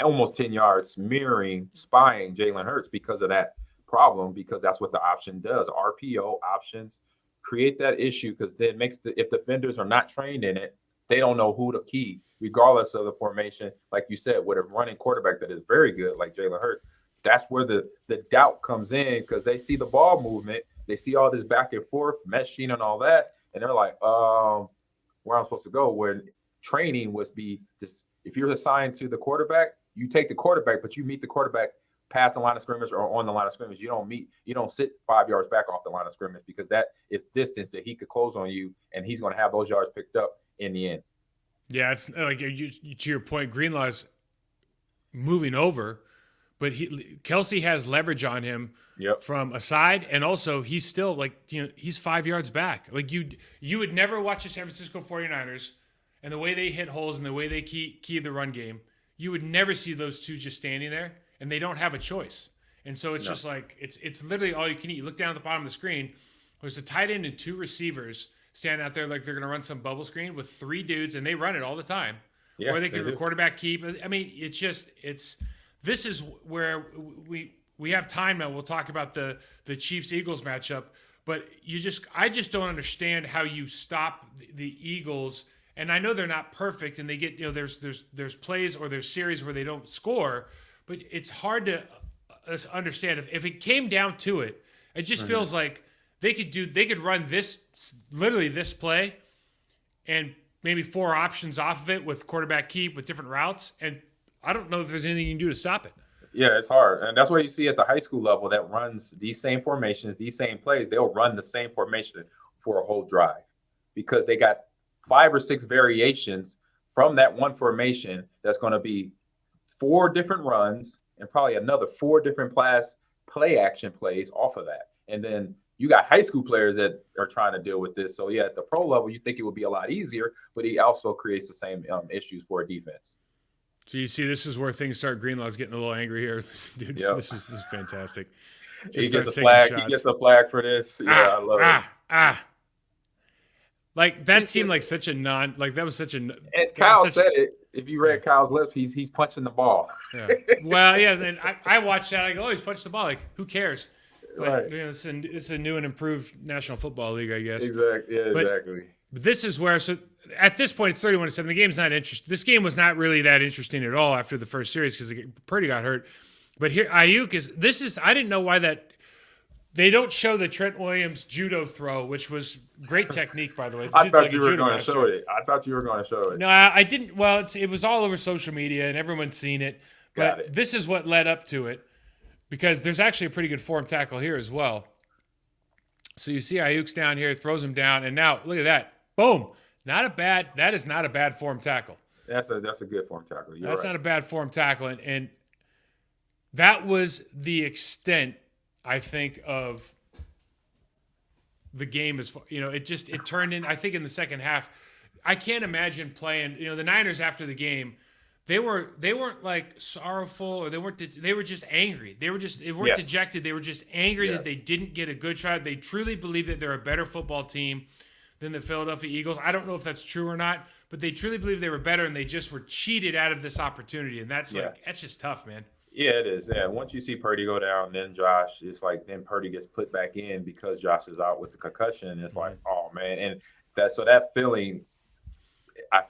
almost 10 yards, spying Jalen Hurts because of that problem, because that's what the option does. RPO options create that issue because then it makes if defenders are not trained in it, they don't know who to key, regardless of the formation. Like you said, with a running quarterback that is very good, like Jalen Hurts, that's where the doubt comes in because they see the ball movement, they see all this back and forth, meshing and all that, and they're like, where I'm supposed to go? When training was be just if you're assigned to the quarterback, you take the quarterback, but you meet the quarterback past the line of scrimmage or on the line of scrimmage. You don't sit 5 yards back off the line of scrimmage because that is distance that he could close on you, and he's going to have those yards picked up in the end. Yeah, it's like to your point, Greenlaw's moving over, but Kelsey has leverage on him from a side, and also he's still he's 5 yards back. Like you would never watch the San Francisco 49ers and the way they hit holes and the way they key the run game. You would never see those two just standing there, and they don't have a choice. And so it's just like it's literally all you can eat. You look down at the bottom of the screen, there's a tight end and two receivers standing out there like they're going to run some bubble screen with three dudes, and they run it all the time. Yeah, or they can quarterback keep. I mean, this is where we have time now. We'll talk about the Chiefs-Eagles matchup, but I just don't understand how you stop the Eagles. And I know they're not perfect, and they get there's plays or there's series where they don't score, but it's hard to understand if it came down to it. It just feels like they could run this play, and maybe four options off of it with quarterback keep with different routes, and I don't know if there's anything you can do to stop it. Yeah, it's hard. And that's what you see at the high school level that runs these same formations, these same plays. They'll run the same formation for a whole drive because they got 5 or 6 variations from that one formation that's going to be 4 different runs and probably another 4 different play action plays off of that. And then you got high school players that are trying to deal with this. So, yeah, at the pro level, you think it would be a lot easier, but he also creates the same issues for a defense. So you see, this is where things start. Greenlaw's getting a little angry here. Dude, this is fantastic. He gets a flag. He gets a flag for this. Yeah, I love it. Like that seemed like such a that was such a. And Kyle said it. If you read Kyle's lips, he's punching the ball. Yeah. Well, yeah. And I watched that. I go, oh, he's punched the ball. Like, who cares? But, right. It's a new and improved National Football League, I guess. Exactly. Yeah, exactly. But this is where at this point it's 31-7. The game's not interesting. This game was not really that interesting at all after the first series because Purdy got hurt. But here Ayuk I didn't know why that. They don't show the Trent Williams judo throw, which was great technique, by the way. I thought you were going to show it. No, I didn't. Well, it was all over social media, and everyone's seen it. But this is what led up to it, because there's actually a pretty good form tackle here as well. So you see Ayuk's down here, throws him down, and now look at that. Boom. That is not a bad form tackle. That's a good form tackle. That's not a bad form tackle. And that was the extent, I think, of the game. It turned in, I think, in the second half. I can't imagine playing, the Niners after the game, they weren't like sorrowful, or they were just angry. They weren't dejected. They were just angry that they didn't get a good shot. They truly believe that they're a better football team than the Philadelphia Eagles. I don't know if that's true or not, but they truly believe they were better, and they just were cheated out of this opportunity. And that's that's just tough, man. Yeah, it is. Yeah, once you see Purdy go down, then Josh, it's like then Purdy gets put back in because Josh is out with the concussion. It's like, oh man, and that feeling, I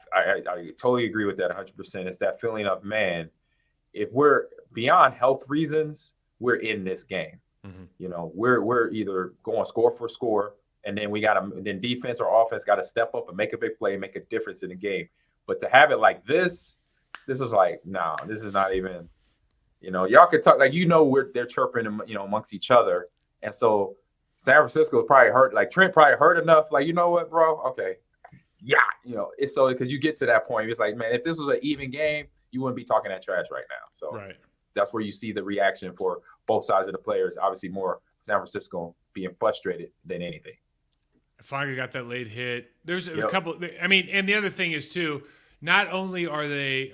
totally agree with that 100%. It's that feeling of, man, if we're beyond health reasons, we're in this game. Mm-hmm. We're either going score for score, and then then defense or offense got to step up and make a big play, make a difference in the game. But to have it like this is like, nah, this is not even. Y'all could talk they're chirping, amongst each other, and so San Francisco probably hurt. Like Trent probably hurt enough. Like, you know what, bro? Okay, yeah, it's so because you get to that point, it's like, man, if this was an even game, you wouldn't be talking that trash right now. So that's where you see the reaction for both sides of the players. Obviously, more San Francisco being frustrated than anything. Finally got that late hit. There's a couple. I mean, and the other thing is too. Not only are they,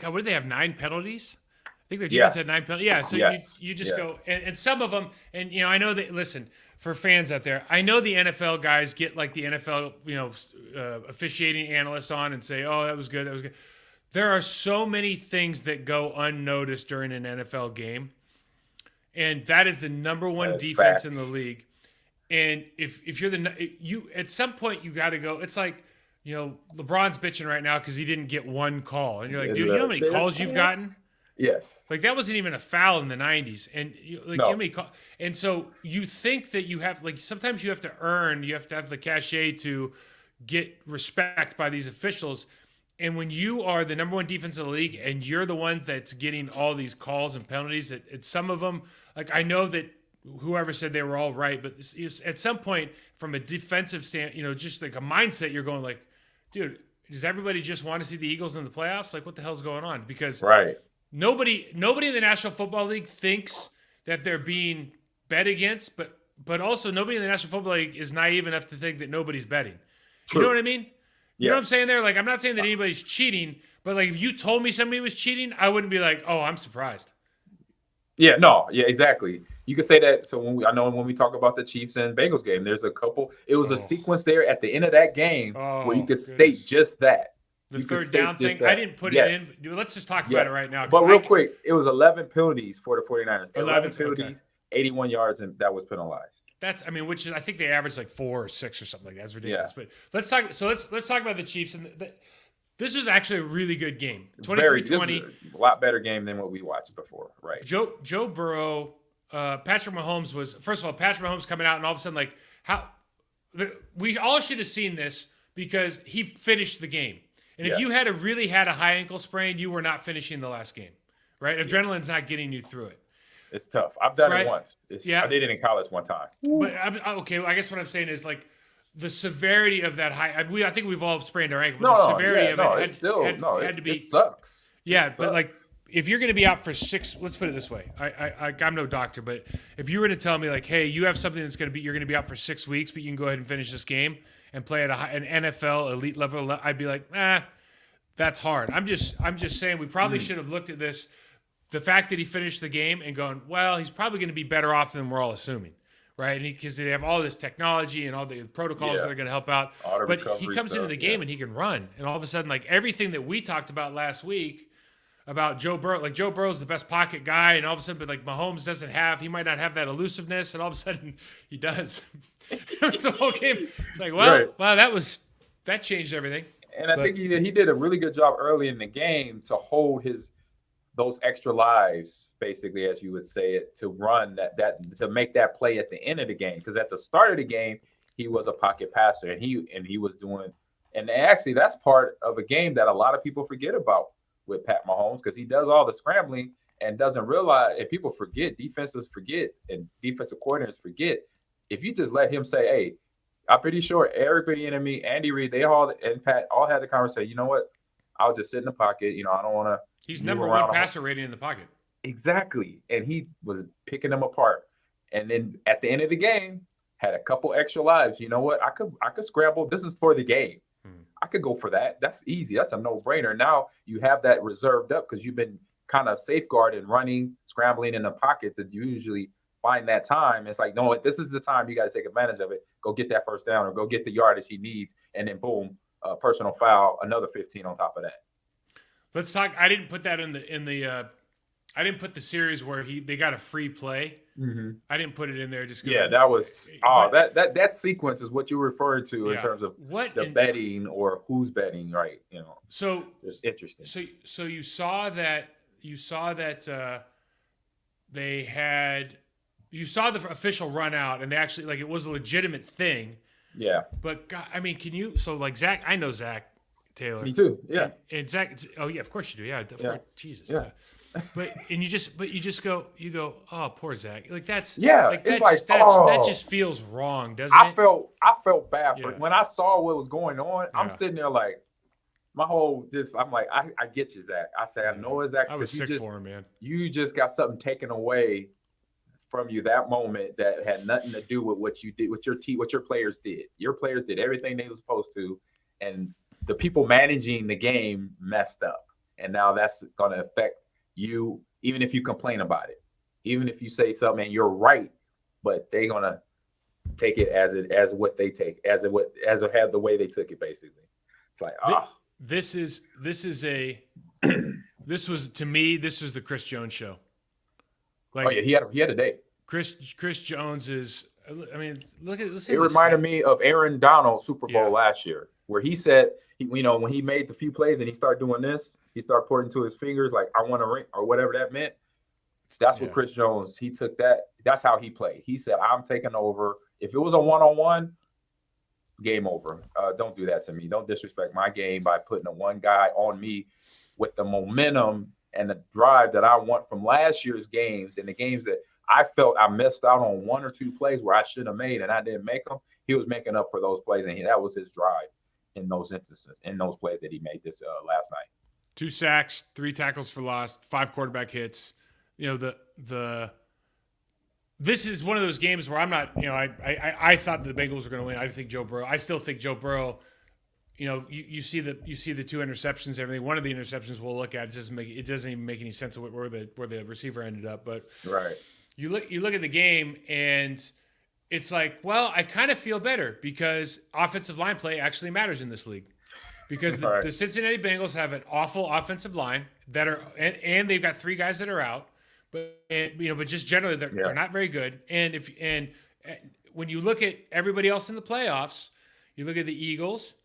what do they have? 9 penalties. I think their defense had 9 penalties. Yeah, so you just go, and some of them, and I know that. Listen, for fans out there, I know the NFL guys get like the NFL, officiating analyst on and say, "Oh, that was good, that was good." there are so many things that go unnoticed during an NFL game, and that is the number one That's defense in facts. the league. And if you're you at some point you got to go. It's like, LeBron's bitching right now because he didn't get one call, and you're like, dude, you know how many calls you've gotten? Yes. It's like that wasn't even a foul in the '90s, and No. how many and so you think that you have sometimes you have to have the cachet to get respect by these officials, and when you are the number one defense in the league and you're the one that's getting all these calls and penalties, at some of them, I know that whoever said they were all right, but at some point from a defensive stand, just like a mindset, you're going like, dude, does everybody just want to see the Eagles in the playoffs? Like, what the hell's going on? Because Right. Nobody in the National Football League thinks that they're being bet against, but also nobody in the National Football League is naive enough to think that nobody's betting. True. You know what I mean? You know what I'm Yes. saying there? Like, I'm not saying that anybody's cheating, but like if you told me somebody was cheating, I wouldn't be like, oh, I'm surprised. Yeah, no, yeah, exactly. You could say that. So I know when we talk about the Chiefs and Bengals game, there's a couple. It was Oh. a sequence there at the end of that game where you Oh, could goodness. state just that. The You could third state down just thing, I that. didn't put Yes. it in. Dude, let's just talk Yes. about it right now. 'cause But real I- quick, it was 11 penalties for the 49ers. 11 11, penalties, 81 yards, and that was penalized. which is, I think they averaged like 4 or 6 or something like that. That's ridiculous. But let's talk. So let's talk about the Chiefs. And this was actually a really good game. 23-20. This is a lot better game than what we watched before, right? Joe Burrow, Patrick Mahomes was, first of all, Patrick Mahomes coming out and all of a sudden, like, we all should have seen this because he finished the game. And if Yes. you had a high ankle sprain, you were not finishing the last game, right? Adrenaline's not getting you through it. It's tough. I've done Right. it once. Yeah. I did it in college one time. But okay, I guess what I'm saying is like the severity of that high. I think we've all sprained our ankle, but the severity of it it's still had to be. It sucks. Yeah, It but sucks. like if you're going to be out for 6, let's put it this way. I'm no doctor, but if you were to tell me like, hey, you have something that's you're going to be out for 6 weeks, but you can go ahead and finish this game and play at an NFL elite level, I'd be like, that's hard. I'm just saying we probably should have looked at this. The fact that he finished the game and going, well, he's probably going to be better off than we're all assuming, right? And because they have all this technology and all the protocols that are going to help out. All the But he recovery comes into stuff, the game and he can run. And all of a sudden, like everything that we talked about last week about Joe Burrow, like Joe Burrow's the best pocket guy, and all of a sudden, but like Mahomes he might not have that elusiveness, and all of a sudden he does. It's the whole game. It's like, well, that changed everything. And I think he did a really good job early in the game to hold those extra lives, basically, as you would say it, to run that to make that play at the end of the game. Because at the start of the game, he was a pocket passer, and he was doing, and actually that's part of a game that a lot of people forget about with Pat Mahomes, because he does all the scrambling and doesn't realize, and people forget, defenses forget, and defensive coordinators forget. If you just let him say, hey, I'm pretty sure Eric Bieniemy, Andy Reid, and Pat all had the conversation. You know what? I'll just sit in the pocket. I don't want to. He's number one passer rating in the pocket. Exactly. And he was picking them apart. And then at the end of the game, had a couple extra lives. You know what? I could scramble. This is for the game. I could go for that. That's easy. That's a no-brainer. Now you have that reserved up because you've been kind of safeguarded, running, scrambling in the pocket to usually find that time. It's like, no, this is the time you got to take advantage of it. Go get that first down or go get the yardage he needs. And then boom, personal foul, another 15 on top of that. Let's talk. I didn't put that in the I didn't put the series where they got a free play. Mm-hmm. I didn't put it in there just because. Yeah, that was that sequence is what you referred to in terms of betting or who's betting, right? So it's interesting. So you saw that they had. You saw the official run out, and they actually it was a legitimate thing. Yeah. But God, I mean, can you? So Zach, I know Zach Taylor. Me too. Yeah. And Zach. Oh yeah, of course you do. Yeah. Jesus. Yeah. But you just go, oh, poor Zach. That's that just feels wrong, doesn't it? I felt bad for when I saw what was going on. Yeah. I'm sitting there like I'm like, I get you, Zach. I say, I know it, Zach. I was sick for him, man. You just got something taken away from you that moment that had nothing to do with what you did, what your players did. Your players did everything they were supposed to, and the people managing the game messed up. And now that's going to affect you, even if you complain about it, even if you say something and you're right, but they're going to take it as what they take, as it had the way they took it, basically. It's like, this is This was, to me, this was the Chris Jones show. Like, oh yeah, he had a day. Chris Jones is. I mean, listen. It reminded me of Aaron Donald's Super Bowl last year, where he said, when he made the few plays and he started doing this, he started pointing to his fingers like, I want a ring, or whatever that meant. That's what Chris Jones, he took that. That's how he played. He said, I'm taking over. If it was a one-on-one, game over. Don't do that to me. Don't disrespect my game by putting a one guy on me with the momentum and the drive that I want from last year's games and the games that I felt I missed out on one or two plays where I should have made and I didn't make them. He was making up for those plays, and that was his drive in those instances, in those plays that he made this last night. 2 sacks, 3 tackles for loss, 5 quarterback hits. You know, this is one of those games where I'm not, I thought the Bengals were going to win. I still think Joe Burrow, you see the 2 interceptions, everything. One of the interceptions we'll look at, it doesn't even make any sense of where the receiver ended up. But right. You look at the game and it's like, well, I kind of feel better because offensive line play actually matters in this league. Because the Cincinnati Bengals have an awful offensive line and they've got 3 guys that are out. But just generally they're not very good. And when you look at everybody else in the playoffs, you look at the Eagles,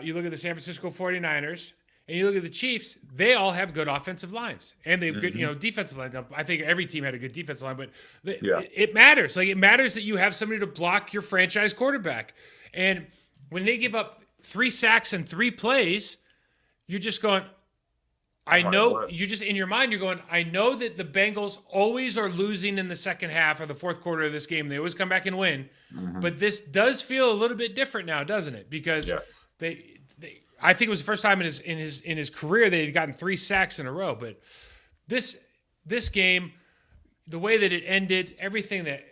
you look at the San Francisco 49ers, and you look at the Chiefs, they all have good offensive lines. And they've good, defensive lines. I think every team had a good defensive line, but it matters. Like, it matters that you have somebody to block your franchise quarterback. And when they give up 3 sacks and 3 plays, you're just going, I know, you just in your mind, you're going, I know that the Bengals always are losing in the second half or the fourth quarter of this game. They always come back and win. Mm-hmm. But this does feel a little bit different now, doesn't it? Because I think it was the first time in his career that he'd gotten 3 sacks in a row. But this game, the way that it ended, everything that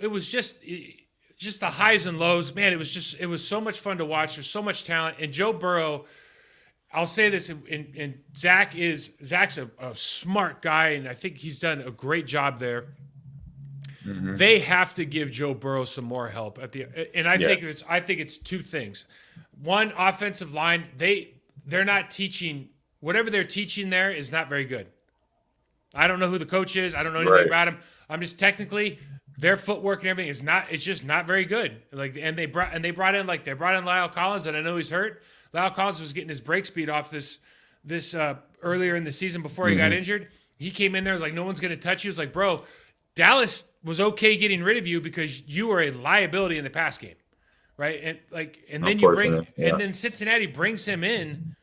it was just the highs and lows. Man, it was so much fun to watch. There's so much talent. And Joe Burrow, I'll say this, and Zach's a smart guy, and I think he's done a great job there. Mm-hmm. They have to give Joe Burrow some more help I think it's 2 things. One, offensive line, they're not teaching, whatever they're teaching there is not very good. I don't know who the coach is. I don't know anything about him. I'm just technically, their footwork and everything it's just not very good. They brought in Lyle Collins, and I know he's hurt. Lyle Collins was getting his break speed off this earlier in the season before he got injured. He came in there, was like, no one's going to touch you. It was like, bro, Dallas was okay getting rid of you because you were a liability in the pass game, right? And then Cincinnati brings him in,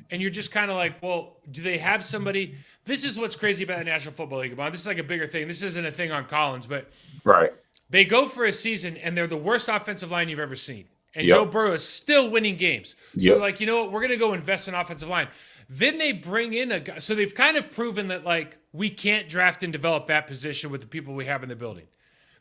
and you're just kind of like, well, do they have somebody? This is what's crazy about the National Football League. This is like a bigger thing. This isn't a thing on Collins, but they go for a season, and they're the worst offensive line you've ever seen. And Joe Burrow is still winning games. So, you know what? We're going to go invest in offensive line. Then they bring in a guy. So they've kind of proven that, we can't draft and develop that position with the people we have in the building.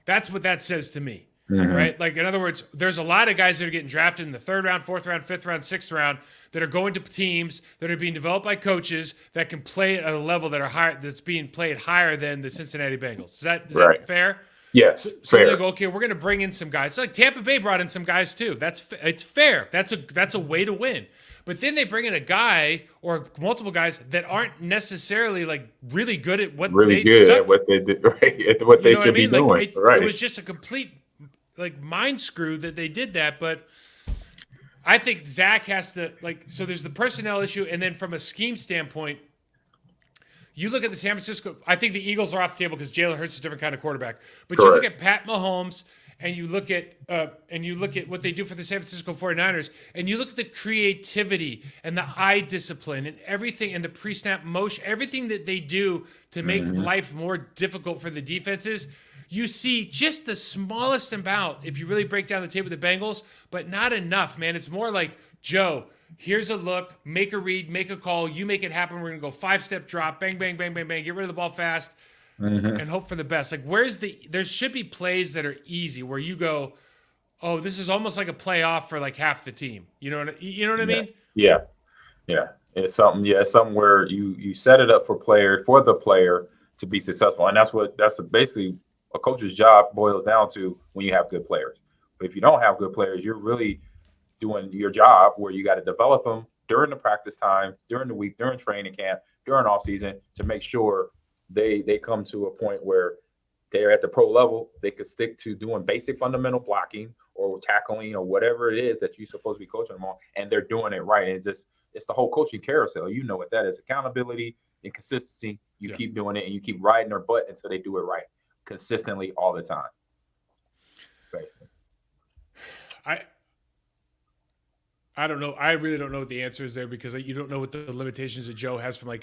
That's what that says to me, right? In other words, there's a lot of guys that are getting drafted in the 3rd round, 4th round, 5th round, 6th round that are going to teams that are being developed by coaches that can play at a level that are higher, that's being played higher than the Cincinnati Bengals. Is that fair? Yes, so fair. They go, okay, we're going to bring in some guys. So Tampa Bay brought in some guys too. It's fair. That's a way to win. But then they bring in a guy or multiple guys that aren't necessarily really good at what they do, right? What they should be doing. It was just a complete mind screw that they did that. But I think Zach has to so there's the personnel issue, and then from a scheme standpoint, you look at the San Francisco. I think the Eagles are off the table because Jalen Hurts is a different kind of quarterback. But you look at Pat Mahomes, and you look at what they do for the San Francisco 49ers, and you look at the creativity and the eye discipline and everything, and the pre-snap motion, everything that they do to make life more difficult for the defenses. You see just the smallest amount if you really break down the tape of the Bengals, but not enough, man. It's more like, Joe, here's a look, make a read, make a call, you make it happen. We're going to go 5-step drop, bang, bang, bang, bang, bang, get rid of the ball fast, and hope for the best. There should be plays that are easy where you go, oh, this is almost like a playoff for half the team. You know what I mean? Yeah. It's something where you set it up for the player to be successful. And that's basically a coach's job boils down to when you have good players. But if you don't have good players, you're really doing your job where you got to develop them during the practice times, during the week, during training camp, during off season to make sure they come to a point where they're at the pro level. They could stick to doing basic fundamental blocking or tackling or whatever it is that you're supposed to be coaching them on, and they're doing it right. And it's the whole coaching carousel. You know what that is: accountability and consistency. You keep doing it, and you keep riding their butt until they do it right, consistently all the time. Basically. I don't know. I really don't know what the answer is there because you don't know what the limitations that Joe has from like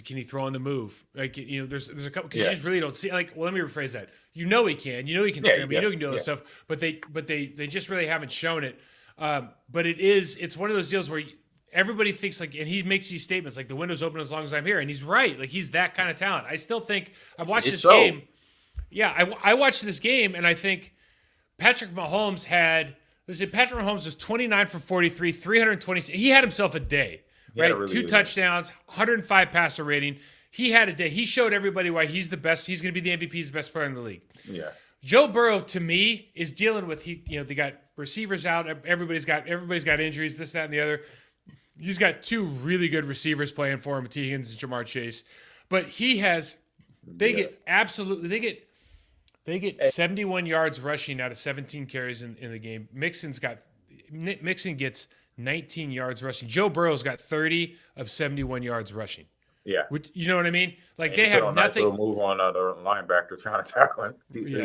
can he throw on the move? Like there's a couple because you just really don't see like. Well, let me rephrase that. You know he can scramble. You know he can do all this stuff, but they just really haven't shown it. But it's one of those deals where everybody thinks like, and he makes these statements like the window's open as long as I'm here, and he's right. Like he's that kind of talent. I still think I watched this game. Yeah, I watched this game and I think Patrick Mahomes had. Listen, Patrick Mahomes was 29 for 43, 320. He had himself a day, right? Really 2 touchdowns, 105 passer rating. He had a day. He showed everybody why he's the best. He's going to be the MVP. He's the best player in the league. Yeah. Joe Burrow, to me, is dealing with they got receivers out. Everybody's got injuries, this, that, and the other. He's got 2 really good receivers playing for him, T. Higgins and Jamar Chase. But they get 71 yards rushing out of 17 carries in the game. Mixon gets 19 yards rushing. Joe Burrow's got 30 of 71 yards rushing. Yeah. You know what I mean? Like and they have nothing. Nice move on the linebacker trying to tackle him.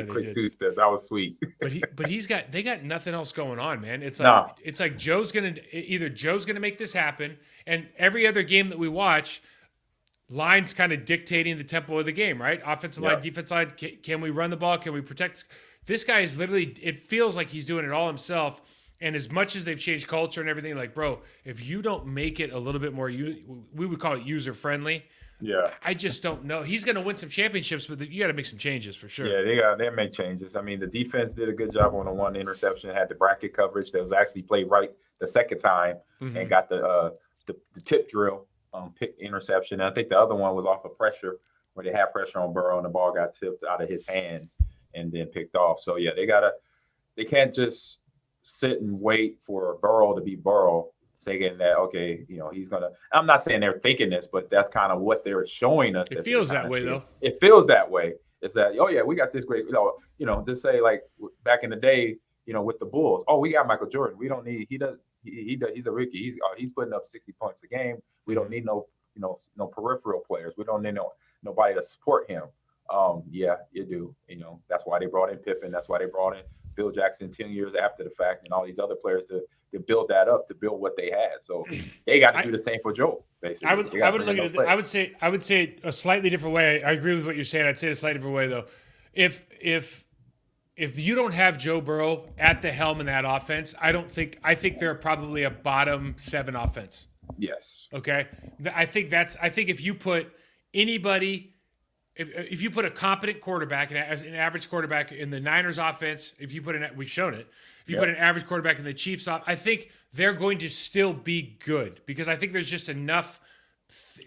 Quick 2-step. That was sweet. but they got nothing else going on, man. It's like Joe's gonna make this happen, and every other game that we watch. Lines kind of dictating the tempo of the game, right? Offensive line, defensive line. Can we run the ball? Can we protect? This guy is literally, it feels like he's doing it all himself. And as much as they've changed culture and everything, like, bro, if you don't make it a little bit more, we would call it user-friendly. Yeah. I just don't know. He's going to win some championships, but you got to make some changes for sure. Yeah, they make changes. I mean, the defense did a good job on the one interception. Had the bracket coverage that was actually played right the second time and got the tip drill. Pick interception. And I think the other one was off of pressure where they had pressure on Burrow and the ball got tipped out of his hands and then picked off. So yeah, they can't just sit and wait for Burrow to be Burrow, saying that, okay, he's going to, I'm not saying they're thinking this, but that's kind of what they're showing us. It feels that way though. It feels that way. It's that, oh yeah, we got this great, just say like back in the day, with the Bulls, oh, we got Michael Jordan. We don't need, he's a rookie. He's putting up 60 points a game. We don't need no peripheral players. We don't need nobody to support him. Yeah, you do. That's why they brought in Pippen. That's why they brought in Phil Jackson 10 years after the fact, and all these other players to build that up, to build what they had. So they got to do the same for Joe. Basically, I would look at it. I would say a slightly different way. I agree with what you're saying. I'd say it a slightly different way though. If you don't have Joe Burrow at the helm in that offense, I think they're probably a bottom 7 offense. Yes. Okay. I think if you put anybody, if you put a competent quarterback, an average quarterback in the Niners offense, we've shown it. If you put an average quarterback in the Chiefs, I think they're going to still be good because I think there's just enough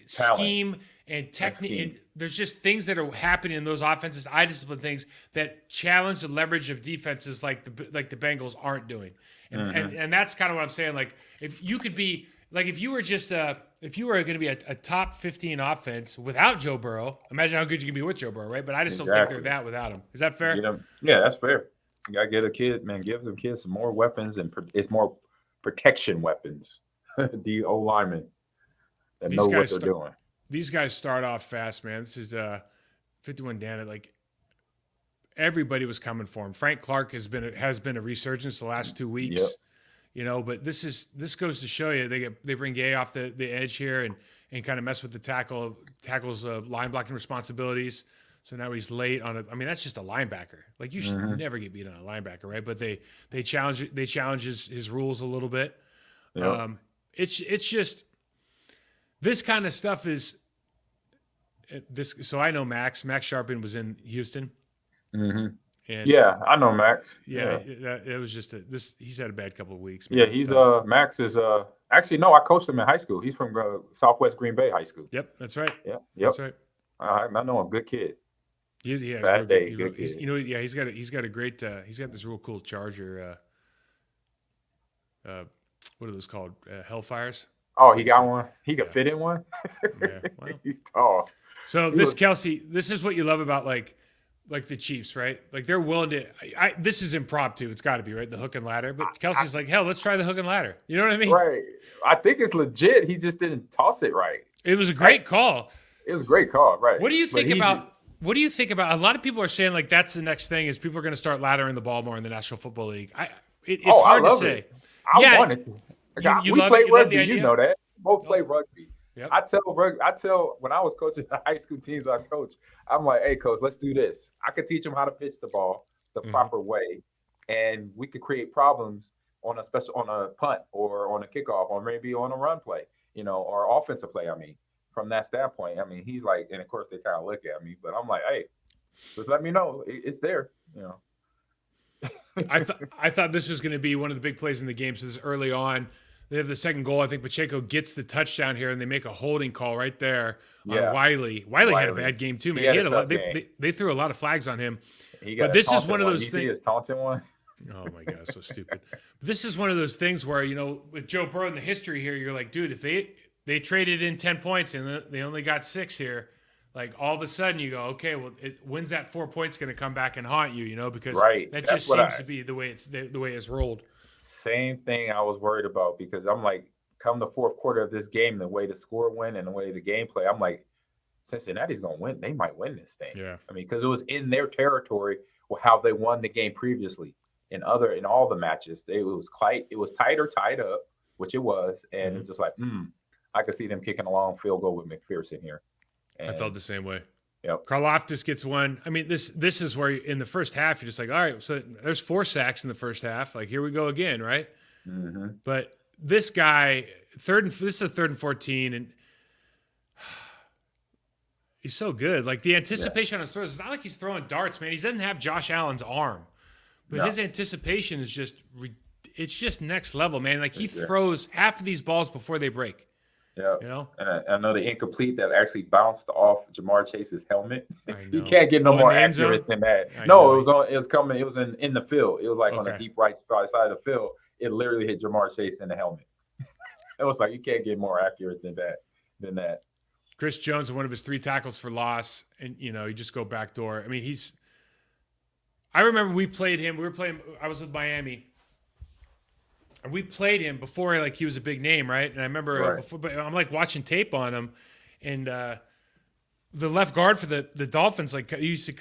scheme and technique. There's just things that are happening in those offenses, eye discipline things that challenge the leverage of defenses like the Bengals aren't doing. And that's kind of what I'm saying. Like if you could be like if you were going to be a top 15 offense without Joe Burrow, imagine how good you can be with Joe Burrow, right? But I just don't think they're that without him. Is that fair? Yeah, that's fair. You gotta get a kid, man. Give them kids some more weapons, and it's more protection weapons. The O linemen that know what they're doing. These guys start off fast, man. This is 51 Dan. Like everybody was coming for him. Frank Clark has been a resurgence the last 2 weeks. Yep. But this goes to show you they bring Gay off the edge here and kind of mess with the tackle's line blocking responsibilities. So now he's late on it. I mean, that's just a linebacker. Like you should never get beat on a linebacker, right? But they challenge his rules a little bit. Yep. It's just this kind of stuff is this. So I know Max Sharpin was in Houston. Mm-hmm. And yeah, I know Max. Yeah. It was just he's had a bad couple of weeks. Man, he's Max is actually no, I coached him in high school. He's from Southwest Green Bay High School. Yep, that's right. Yep, that's right. I know him. Good kid. He's bad day. Good kid. He's got a great. He's got this real cool Charger. What are those called? Hellfires. Oh, he got one. He could Yeah. fit in one. Yeah. Well, He's tall. so He this was Kelsey, this is what you love about like the Chiefs, right? Like they're willing to. This is impromptu. It's got to be right, the hook and ladder. But Kelsey's like, hell, let's try the hook and ladder. You know what I mean? right. I think it's legit. He just didn't toss it right. It was a great call. It was a great call, right? What do you But think about? What do you think about? A lot of people are saying like that's the next thing is people are going to start laddering the ball more in the National Football League. It's hard to love say. it. I Yeah, wanted to. you We love play it? You love rugby. the You idea? know that. Both play rugby. Yep. I tell when I was coaching the high school teams I coach, I'm like, hey coach, let's do this. I could teach them how to pitch the ball the proper way, and we could create problems on a punt or on a kickoff or maybe on a run play, or offensive play. I mean, from that standpoint, I mean, he's like, and of course they kind of look at me, but I'm like, hey, just let me know it's there. I thought this was going to be one of the big plays in the game. So this is early on. They have the second goal. I think Pacheco gets the touchdown here, and they make a holding call right there on Wiley. Wiley had a bad game too, man. He had a lot. They threw a lot of flags on him. But this is one of those things. You see his taunting one? Oh my god, so stupid. But this is one of those things where with Joe Burrow in the history here, you're like, dude, if they traded in 10 points and they only got 6 here, like all of a sudden you go, okay, well, when's that 4 points going to come back and haunt you? Because that just seems to be the way it's rolled. Same thing I was worried about because I'm like, come the fourth quarter of this game, the way the score went and the way the gameplay, I'm like, Cincinnati's going to win. They might win this thing. Yeah. I mean, because it was in their territory how they won the game previously. In all the matches, it was tight or tied up, which it was, and it's just like, I could see them kicking a long field goal with McPherson here. And I felt the same way. Yep. Karlaftis gets one. I mean, this is where in the first half you're just like, all right, so there's 4 sacks in the first half. Like here we go again, right? Mm-hmm. But this guy, this is a 3rd and 14, and he's so good. Like the anticipation on his throws, it's not like he's throwing darts, man. He doesn't have Josh Allen's arm, but his anticipation is it's just next level, man. Like he throws half of these balls before they break. Yeah, and I know the incomplete that actually bounced off Jamar Chase's helmet. You can't get no more accurate than that. It was in the field. It was like on the deep right side of the field. It literally hit Jamar Chase in the helmet. It was like you can't get more accurate than that. Chris Jones, one of his 3 tackles for loss, and you just go backdoor. I mean, I remember we played him. I was with Miami. And we played him before, like he was a big name, right? And I remember but I'm like watching tape on him, and the left guard for the Dolphins, like they used to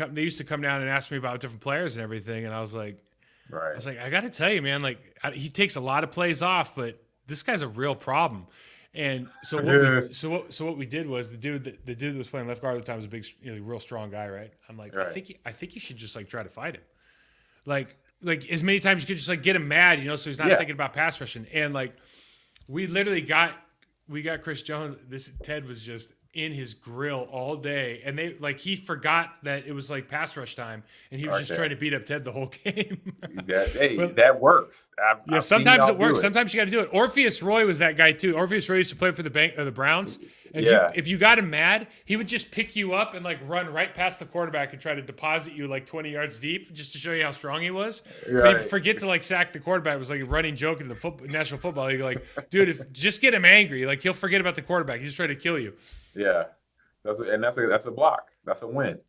come down and ask me about different players and everything, and I was like, I got to tell you, man, like he takes a lot of plays off, but this guy's a real problem. And so what we did was the dude that was playing left guard at the time was a big, real strong guy, right? I'm like, I think you should just like try to fight him, like as many times you could just like get him mad, so he's not thinking about pass rushing. And like we literally got Chris Jones. Ted was just in his grill all day, and he forgot that it was like pass rush time, and he was just trying to beat up Ted the whole game. That works. Sometimes it works. Sometimes you got to do it. Orpheus Roy was that guy too. Orpheus Roy used to play for the Browns. And if you got him mad, he would just pick you up and like run right past the quarterback and try to deposit you like 20 yards deep just to show you how strong he was. But he'd forget to like sack the quarterback. It was like a running joke in the National Football League. Like, dude, just get him angry. Like he'll forget about the quarterback. He's just trying to kill you. Yeah, that's a block. That's a win.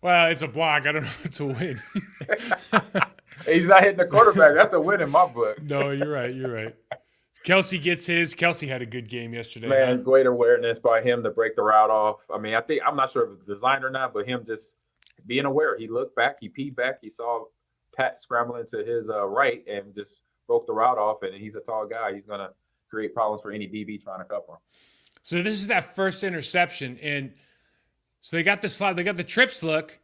Well, it's a block. I don't know if it's a win. He's not hitting the quarterback. That's a win in my book. No, you're right. Kelsey gets his. Kelsey had a good game yesterday. Man, great awareness by him to break the route off. I mean, I'm not sure if it's designed or not, but him just being aware. He looked back, he peed back, he saw Pat scrambling to his right and just broke the route off. And he's a tall guy. He's going to create problems for any DB trying to cover him. So this is that first interception. And so they got the slide, they got the trips look,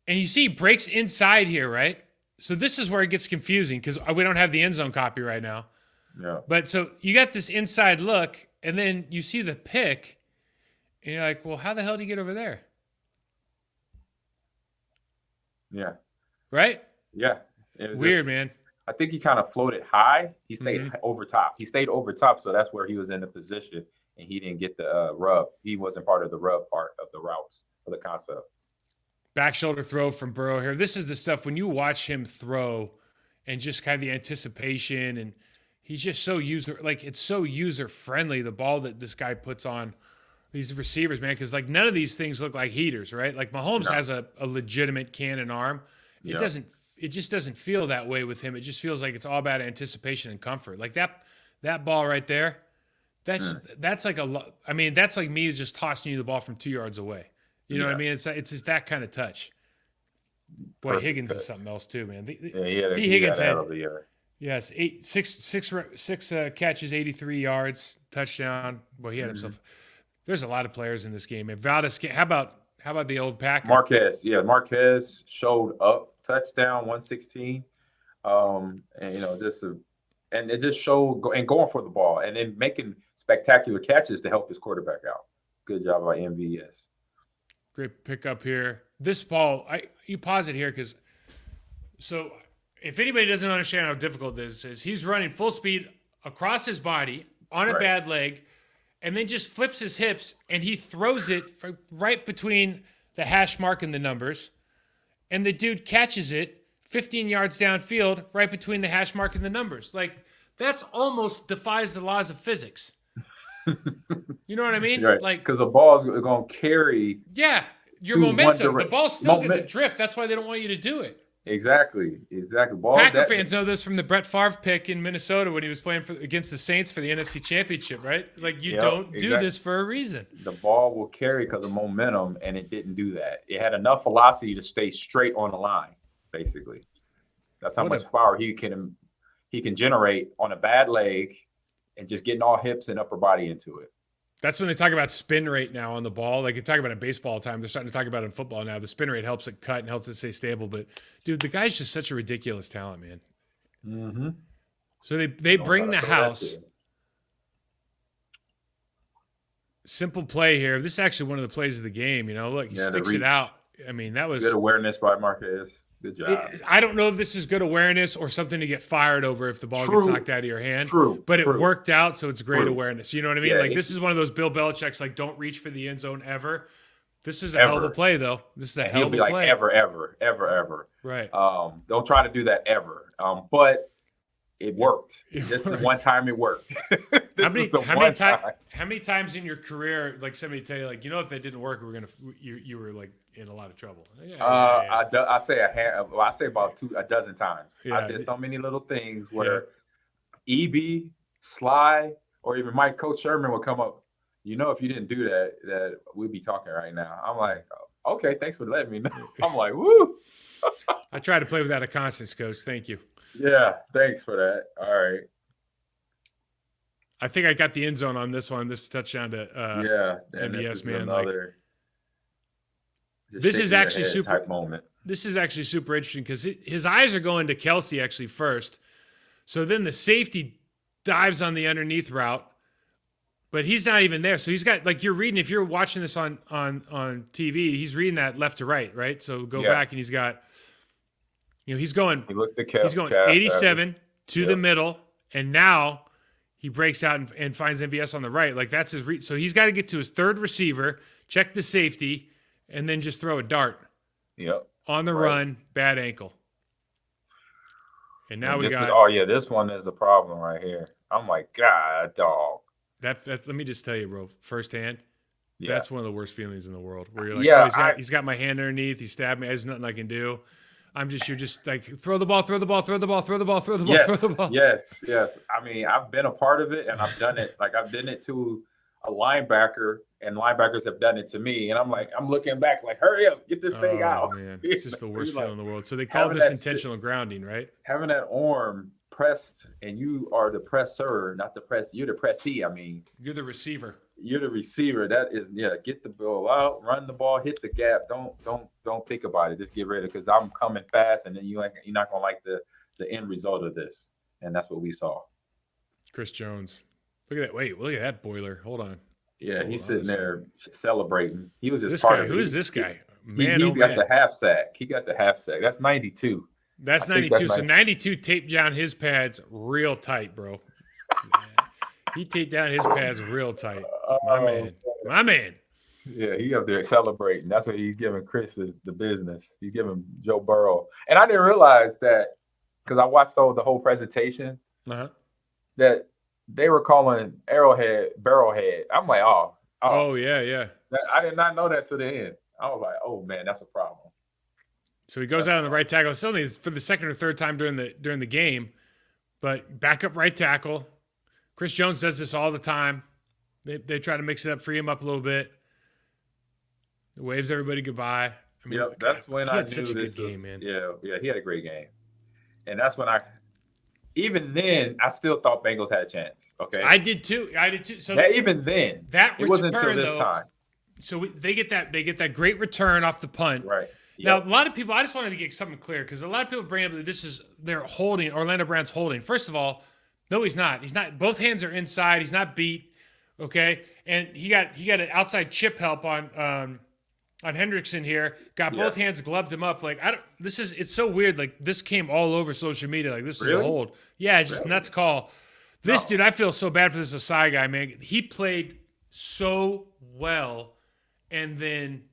and you see he breaks inside here, right? So this is where it gets confusing because we don't have the end zone copy right now. Yeah. But so you got this inside look, and then you see the pick, and you're like, well, how the hell did he get over there? Yeah. Right? Yeah. Weird, man. I think he kind of floated high. He stayed over top. So that's where he was in the position, and he didn't get the rub. He wasn't part of the rub part of the routes or the concept. Back shoulder throw from Burrow here. This is the stuff when you watch him throw and just kind of the anticipation and he's just so it's so user friendly. The ball that this guy puts on these receivers, man, because like none of these things look like heaters, right? Like Mahomes has a legitimate cannon arm. It doesn't. It just doesn't feel that way with him. It just feels like it's all about anticipation and comfort. Like that ball right there. That's like I mean, that's like me just tossing you the ball from 2 yards away. You know what I mean? It's just that kind of touch. Boy, Perfect Higgins touch. is something else too, man. T. He Higgins got had out of the year. yes, six catches, 83 yards, touchdown. Boy, he had himself. There's a lot of players in this game. And Valdez, how about the old Packer? Marquez showed up, touchdown, 116. And and it just showed going for the ball and then making spectacular catches to help his quarterback out. Good job by MVS. Great pickup here. This ball, you pause it here because so if anybody doesn't understand how difficult this is, he's running full speed across his body on a bad leg, and then just flips his hips and he throws it right between the hash mark and the numbers, and the dude catches it 15 yards downfield right between the hash mark and the numbers. Like that's almost defies the laws of physics. You know what I mean? Right. Like because the ball's going to carry. Yeah, your to momentum. one The ball's still going to drift. That's why they don't want you to do it. Exactly. Packer fans know this from the Brett Favre pick in Minnesota when he was playing against the Saints for the NFC Championship, right? Like you don't do this for a reason. The ball will carry because of momentum, and it didn't do that. It had enough velocity to stay straight on the line, basically. That's how much power he can generate on a bad leg and just getting all hips and upper body into it. That's when they talk about spin rate now on the ball. Like they talk about it in baseball all the time. They're starting to talk about it in football now. The spin rate helps it cut and helps it stay stable. But, dude, the guy's just such a ridiculous talent, man. Mm-hmm. So they bring the house. Simple play here. This is actually one of the plays of the game. You know, look, he sticks it out. I mean, that was good awareness by Marquez. Good job. I don't know if this is good awareness or something to get fired over if the ball gets knocked out of your hand. But it worked out, so it's great awareness. You know what I mean? Yeah, this is one of those Bill Belichick's, like, don't reach for the end zone ever. This is a hell of a play, though. This is a hell of a play. He'll be like, ever. Right. Don't try to do that ever. But it worked. Just the one time it worked. How many times in your career, like somebody tell you, like, you know, if that didn't work, you were like in a lot of trouble? I say about a dozen times. I did so many little things where EB, Sly, or even Coach Sherman would come up. You know, if you didn't do that we'd be talking right now. I'm like, okay, thanks for letting me know. I'm like, woo. I try to play without a conscience, Coach. Thank you. Yeah, thanks for that. All right. I think I got the end zone on this one. This touchdown to MVS, man. This is actually super moment. This is actually super interesting because his eyes are going to Kelsey actually first. So then the safety dives on the underneath route, but he's not even there. So he's got, like, you're reading, if you're watching this on TV, he's reading that left to right? So go back and he's got, you know, he's going 87 to the middle, and now he breaks out and finds MVS on the right. Like, that's his so he's got to get to his third receiver, check the safety, and then just throw a dart. Yep. On the run, bad ankle. And now this one is a problem right here. I'm like, God, dog. That let me just tell you, bro, firsthand, that's one of the worst feelings in the world. Where you're like, he's got my hand underneath, he stabbed me, there's nothing I can do. You're just like, throw the ball. Yes. I mean, I've been a part of it, and I've done it. Like, I've done it to a linebacker, and linebackers have done it to me. And I'm like, I'm looking back, like, hurry up, get this thing out. Man. It's just the worst feeling in the world. So they call this intentional grounding, right? Having that arm pressed, and you are the presser, not the press. You're the pressee. I mean, you're the receiver. You're the receiver. That is, get the ball out, run the ball, hit the gap. Don't think about it. Just get ready, because I'm coming fast, and then you're not gonna like the end result of this. And that's what we saw. Chris Jones. Look at that. Wait, look at that boiler. Hold on. Yeah, he's sitting there celebrating. He was just Who is this guy? Man, he's got the half sack. He got the half sack. That's 92. That's 92. So 92 taped down his pads real tight, bro. He taped down his pads real tight. My man. Yeah, he up there celebrating. That's what he's giving Chris the business. He's giving Joe Burrow. And I didn't realize that, because I watched the whole presentation. Uh-huh. that they were calling Arrowhead Barrelhead. I'm like, oh, Oh yeah, yeah. I did not know that to the end. I was like, oh man, that's a problem. So he goes out on the right tackle. It's only for the second or third time during the game, but backup right tackle. Chris Jones does this all the time. They try to mix it up, free him up a little bit. Waves everybody goodbye. I mean, Yep, that's when I knew such a this good was. game, man. Yeah, he had a great game, and that's when even then, I still thought Bengals had a chance. Okay, I did too. So even then, that it wasn't until return, this though, time. So they get that great return off the punt. Right. Now, Yep. a lot of people, I just wanted to get something clear because a lot of people bring up that they're holding, Orlando Brown's holding. First of all, no, he's not. He's not. Both hands are inside. He's not beat. Okay. And he got an outside chip help on Hendrickson here. Got both hands, gloved him up. Like, it's so weird. Like, this came all over social media. Like, this is a hold. Yeah, it's just nuts call. This dude, I feel so bad for this Asai guy, man. He played so well. And then,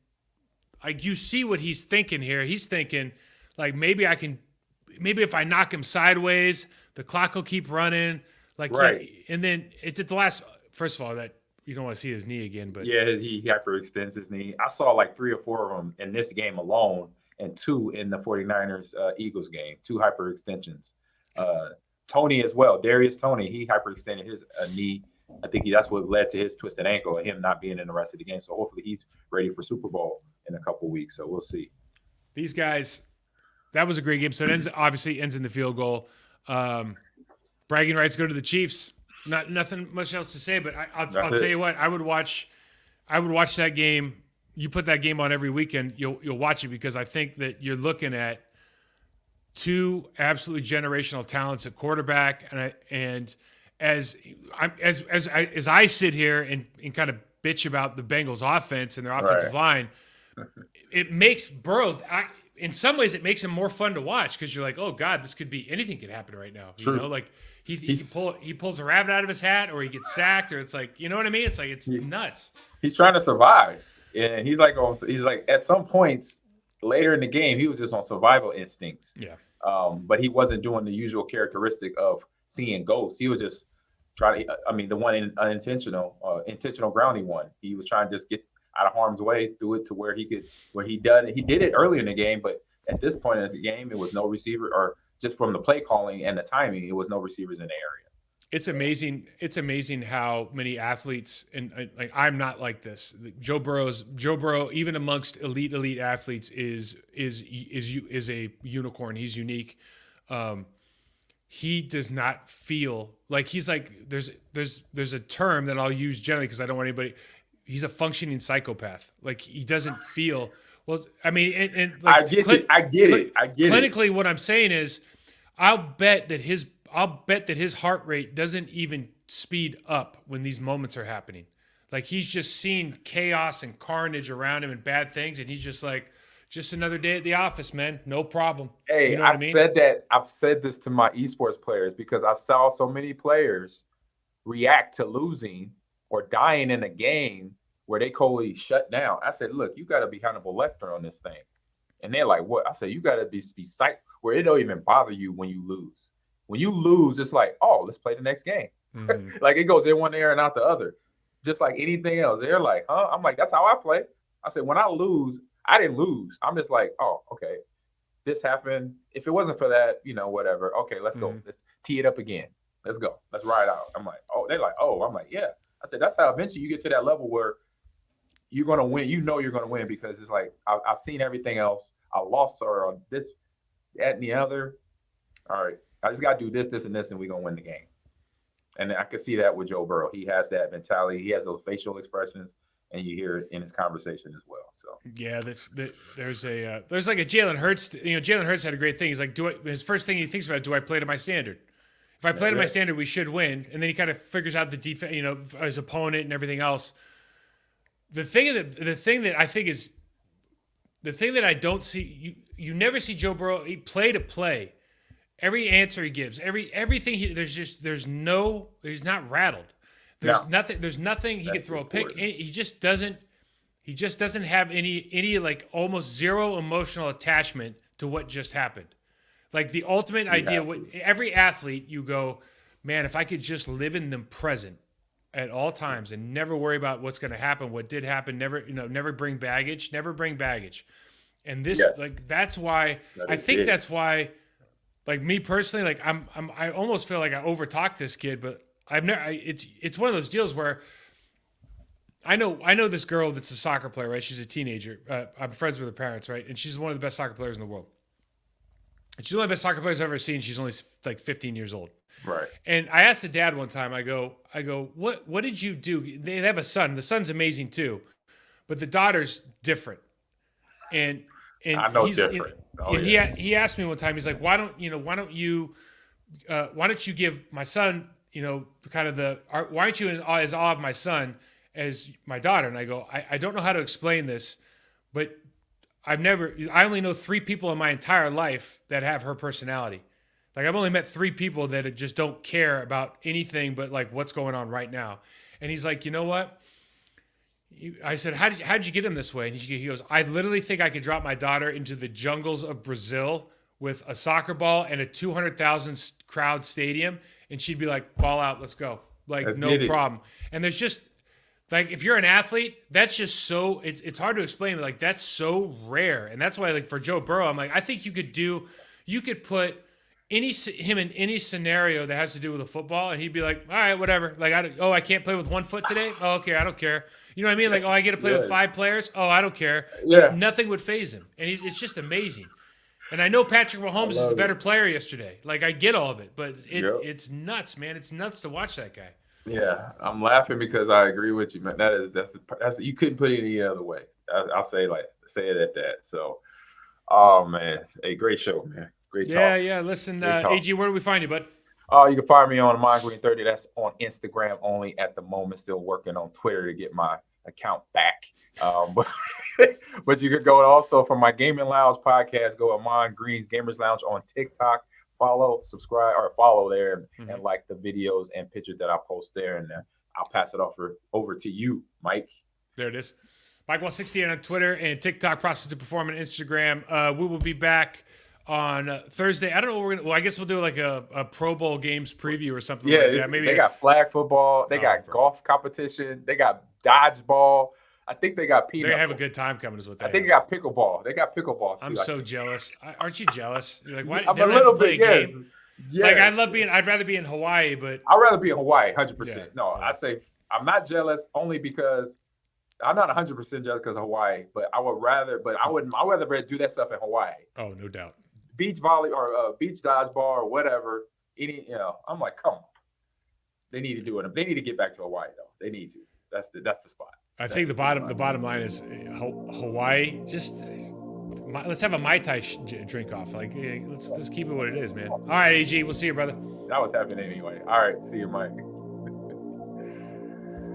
like, you see what he's thinking here. He's thinking, like, maybe if I knock him sideways, the clock will keep running. Like, right. And then it did the last. First of all, that you don't want to see his knee again, but yeah, he hyperextends his knee. I saw like 3 or 4 of them in this game alone, and 2 in the 49ers Eagles game. 2 hyperextensions. Tony as well. Darius Toney, he hyperextended his knee. I think that's what led to his twisted ankle and him not being in the rest of the game. So hopefully he's ready for Super Bowl in a couple of weeks. So we'll see. These guys, that was a great game. So it obviously ends in the field goal. Bragging rights go to the Chiefs. Nothing much else to say, but I'll tell you what, I would watch that game. You put that game on every weekend, you'll watch it because I think that you're looking at 2 absolutely generational talents at quarterback, and as I sit here and kind of bitch about the Bengals offense and their offensive line, it makes Burrow. In some ways, it makes him more fun to watch because you're like, oh God, this could be anything could happen right now. True. You know, like he pulls a rabbit out of his hat, or he gets sacked, or it's like, you know what I mean? It's like it's nuts. He's trying to survive, and he's like at some points later in the game, he was just on survival instincts. Yeah. But he wasn't doing the usual characteristic of seeing ghosts. He was just trying to. I mean, the one intentional grounding one. He was trying to just get out of harm's way, through it to where he could. Where he did it early in the game, but at this point in the game, it was no receiver, or just from the play calling and the timing, it was no receivers in the area. It's amazing. It's amazing how many athletes, and like, I'm not like this. Joe Burrow, even amongst elite athletes, is a unicorn. He's unique. He does not feel like he's like there's a term that I'll use generally because I don't want anybody. He's a functioning psychopath. Like, he doesn't feel well. I mean, and like, I get it. Clinically, what I'm saying is, I'll bet that his heart rate doesn't even speed up when these moments are happening. Like, he's just seeing chaos and carnage around him and bad things, and he's just like, just another day at the office, man. No problem. Hey, you know I've said this to my esports players because I saw so many players react to losing or dying in a game where they totally shut down. I said, look, you got to be Hannibal Lecter on this thing. And they're like, what? I said, you got to be psyched where it don't even bother you when you lose. When you lose, it's like, oh, let's play the next game. Mm-hmm. Like, it goes in one ear and out the other. Just like anything else. They're like, huh? I'm like, that's how I play. I said, when I lose, I didn't lose. I'm just like, oh, okay. This happened. If it wasn't for that, whatever. Okay, let's go. Let's tee it up again. Let's go. Let's ride out. I'm like, oh, they're like, oh. I'm like, yeah. I said, that's how eventually you get to that level where you're going to win. You know you're going to win because it's like, I've seen everything else. I lost her on this, that, and the other. All right. I just got to do this, and this, and we're going to win the game. And I could see that with Joe Burrow. He has that mentality. He has those facial expressions, and you hear it in his conversation as well. So yeah, there's like a Jalen Hurts. Jalen Hurts had a great thing. He's like, his first thing he thinks about, do I play to my standard? If I play to my standard, we should win. And then he kind of figures out the defense, his opponent and everything else. The thing that I think is the thing that I don't see, you never see Joe Burrow play to play. Every answer he gives, everything he's not rattled. There's nothing he could throw important. A pick. He just doesn't have any like almost zero emotional attachment to what just happened. Like the ultimate idea, every athlete, you go, man, if I could just live in the present at all times and never worry about what's going to happen, what did happen, never bring baggage. And this, Yes. like, that's why That I is think it. that's why, like, me personally, like, I almost feel like I overtalked this kid, but it's one of those deals where I know this girl that's a soccer player, right? She's a teenager. I'm friends with her parents, right? And she's one of the best soccer players in the world. And she's one of the best soccer players I've ever seen. She's only like 15 years old. Right. And I asked the dad one time, I go, what did you do? They have a son. The son's amazing too, but the daughter's different. And I know he's different. and he asked me one time, he's like, why don't you give my son, kind of why aren't you as awe of my son as my daughter? And I go, I don't know how to explain this, but I only know 3 people in my entire life that have her personality. Like, I've only met 3 people that just don't care about anything but like what's going on right now. And he's like, you know what? I said, how'd you get him this way? And he goes, I literally think I could drop my daughter into the jungles of Brazil with a soccer ball and a 200,000 crowd stadium, and she'd be like, ball out, let's go. Like, Let's no get it. problem. And there's just, like, if you're an athlete, that's just so, it's hard to explain, but like, that's so rare. And that's why, like, for Joe Burrow, I'm like, I think you could put him in any scenario that has to do with a football, and he'd be like, all right, whatever. Like, I can't play with 1 foot today? Oh, okay, I don't care. You know what I mean? Like, I get to play with 5 players? Oh, I don't care. Yeah. Nothing would faze him. And it's just amazing. And I know Patrick Mahomes is the better player yesterday. Like, I get all of it, but it's nuts, man. It's nuts to watch that guy. Yeah, I'm laughing because I agree with you, man. That's you couldn't put it any other way. I'll say it at that. So, oh man, a great show, man. Great talk. Yeah. Listen, Great talk. AG, where do we find you, bud? You can find me on Mind Green 30. That's on Instagram only at the moment. Still working on Twitter to get my account back. But you could go also for my Gaming Lounge podcast. Go to Mind Green's Gamers Lounge on TikTok. Subscribe there, and like the videos and pictures that I post there. And I'll pass it over to you, Mike. There it is. Mike168 on Twitter and TikTok, Process to Perform on Instagram. We will be back on Thursday. I don't know what we're gonna. Well, I guess we'll do like a Pro Bowl games preview or something. Yeah, like that. Maybe they got flag football. They got golf competition. They got dodgeball. I think they got peanut. They have a good time coming, is what they. I think they got pickleball. They got pickleball too. I'm so jealous. Aren't you jealous? You're like, why? I'm they a don't have to little play bit. a Yes. game? Yes. Like, I'd rather be in Hawaii, but I'd rather be in Hawaii, 100%. Yeah. No, I say I'm not jealous only because I'm not 100% jealous because of Hawaii, but I'd rather do that stuff in Hawaii. oh, no doubt. Beach volley or beach dodgeball or whatever. I'm like, come on. They need to do it. They need to get back to Hawaii though. They need to. That's the spot. I think the bottom line is Hawaii. Just let's have a Mai Tai drink off. Like, let's keep it what it is, man. All right, AG, we'll see you, brother. That was happening anyway. All right, see you, Mike.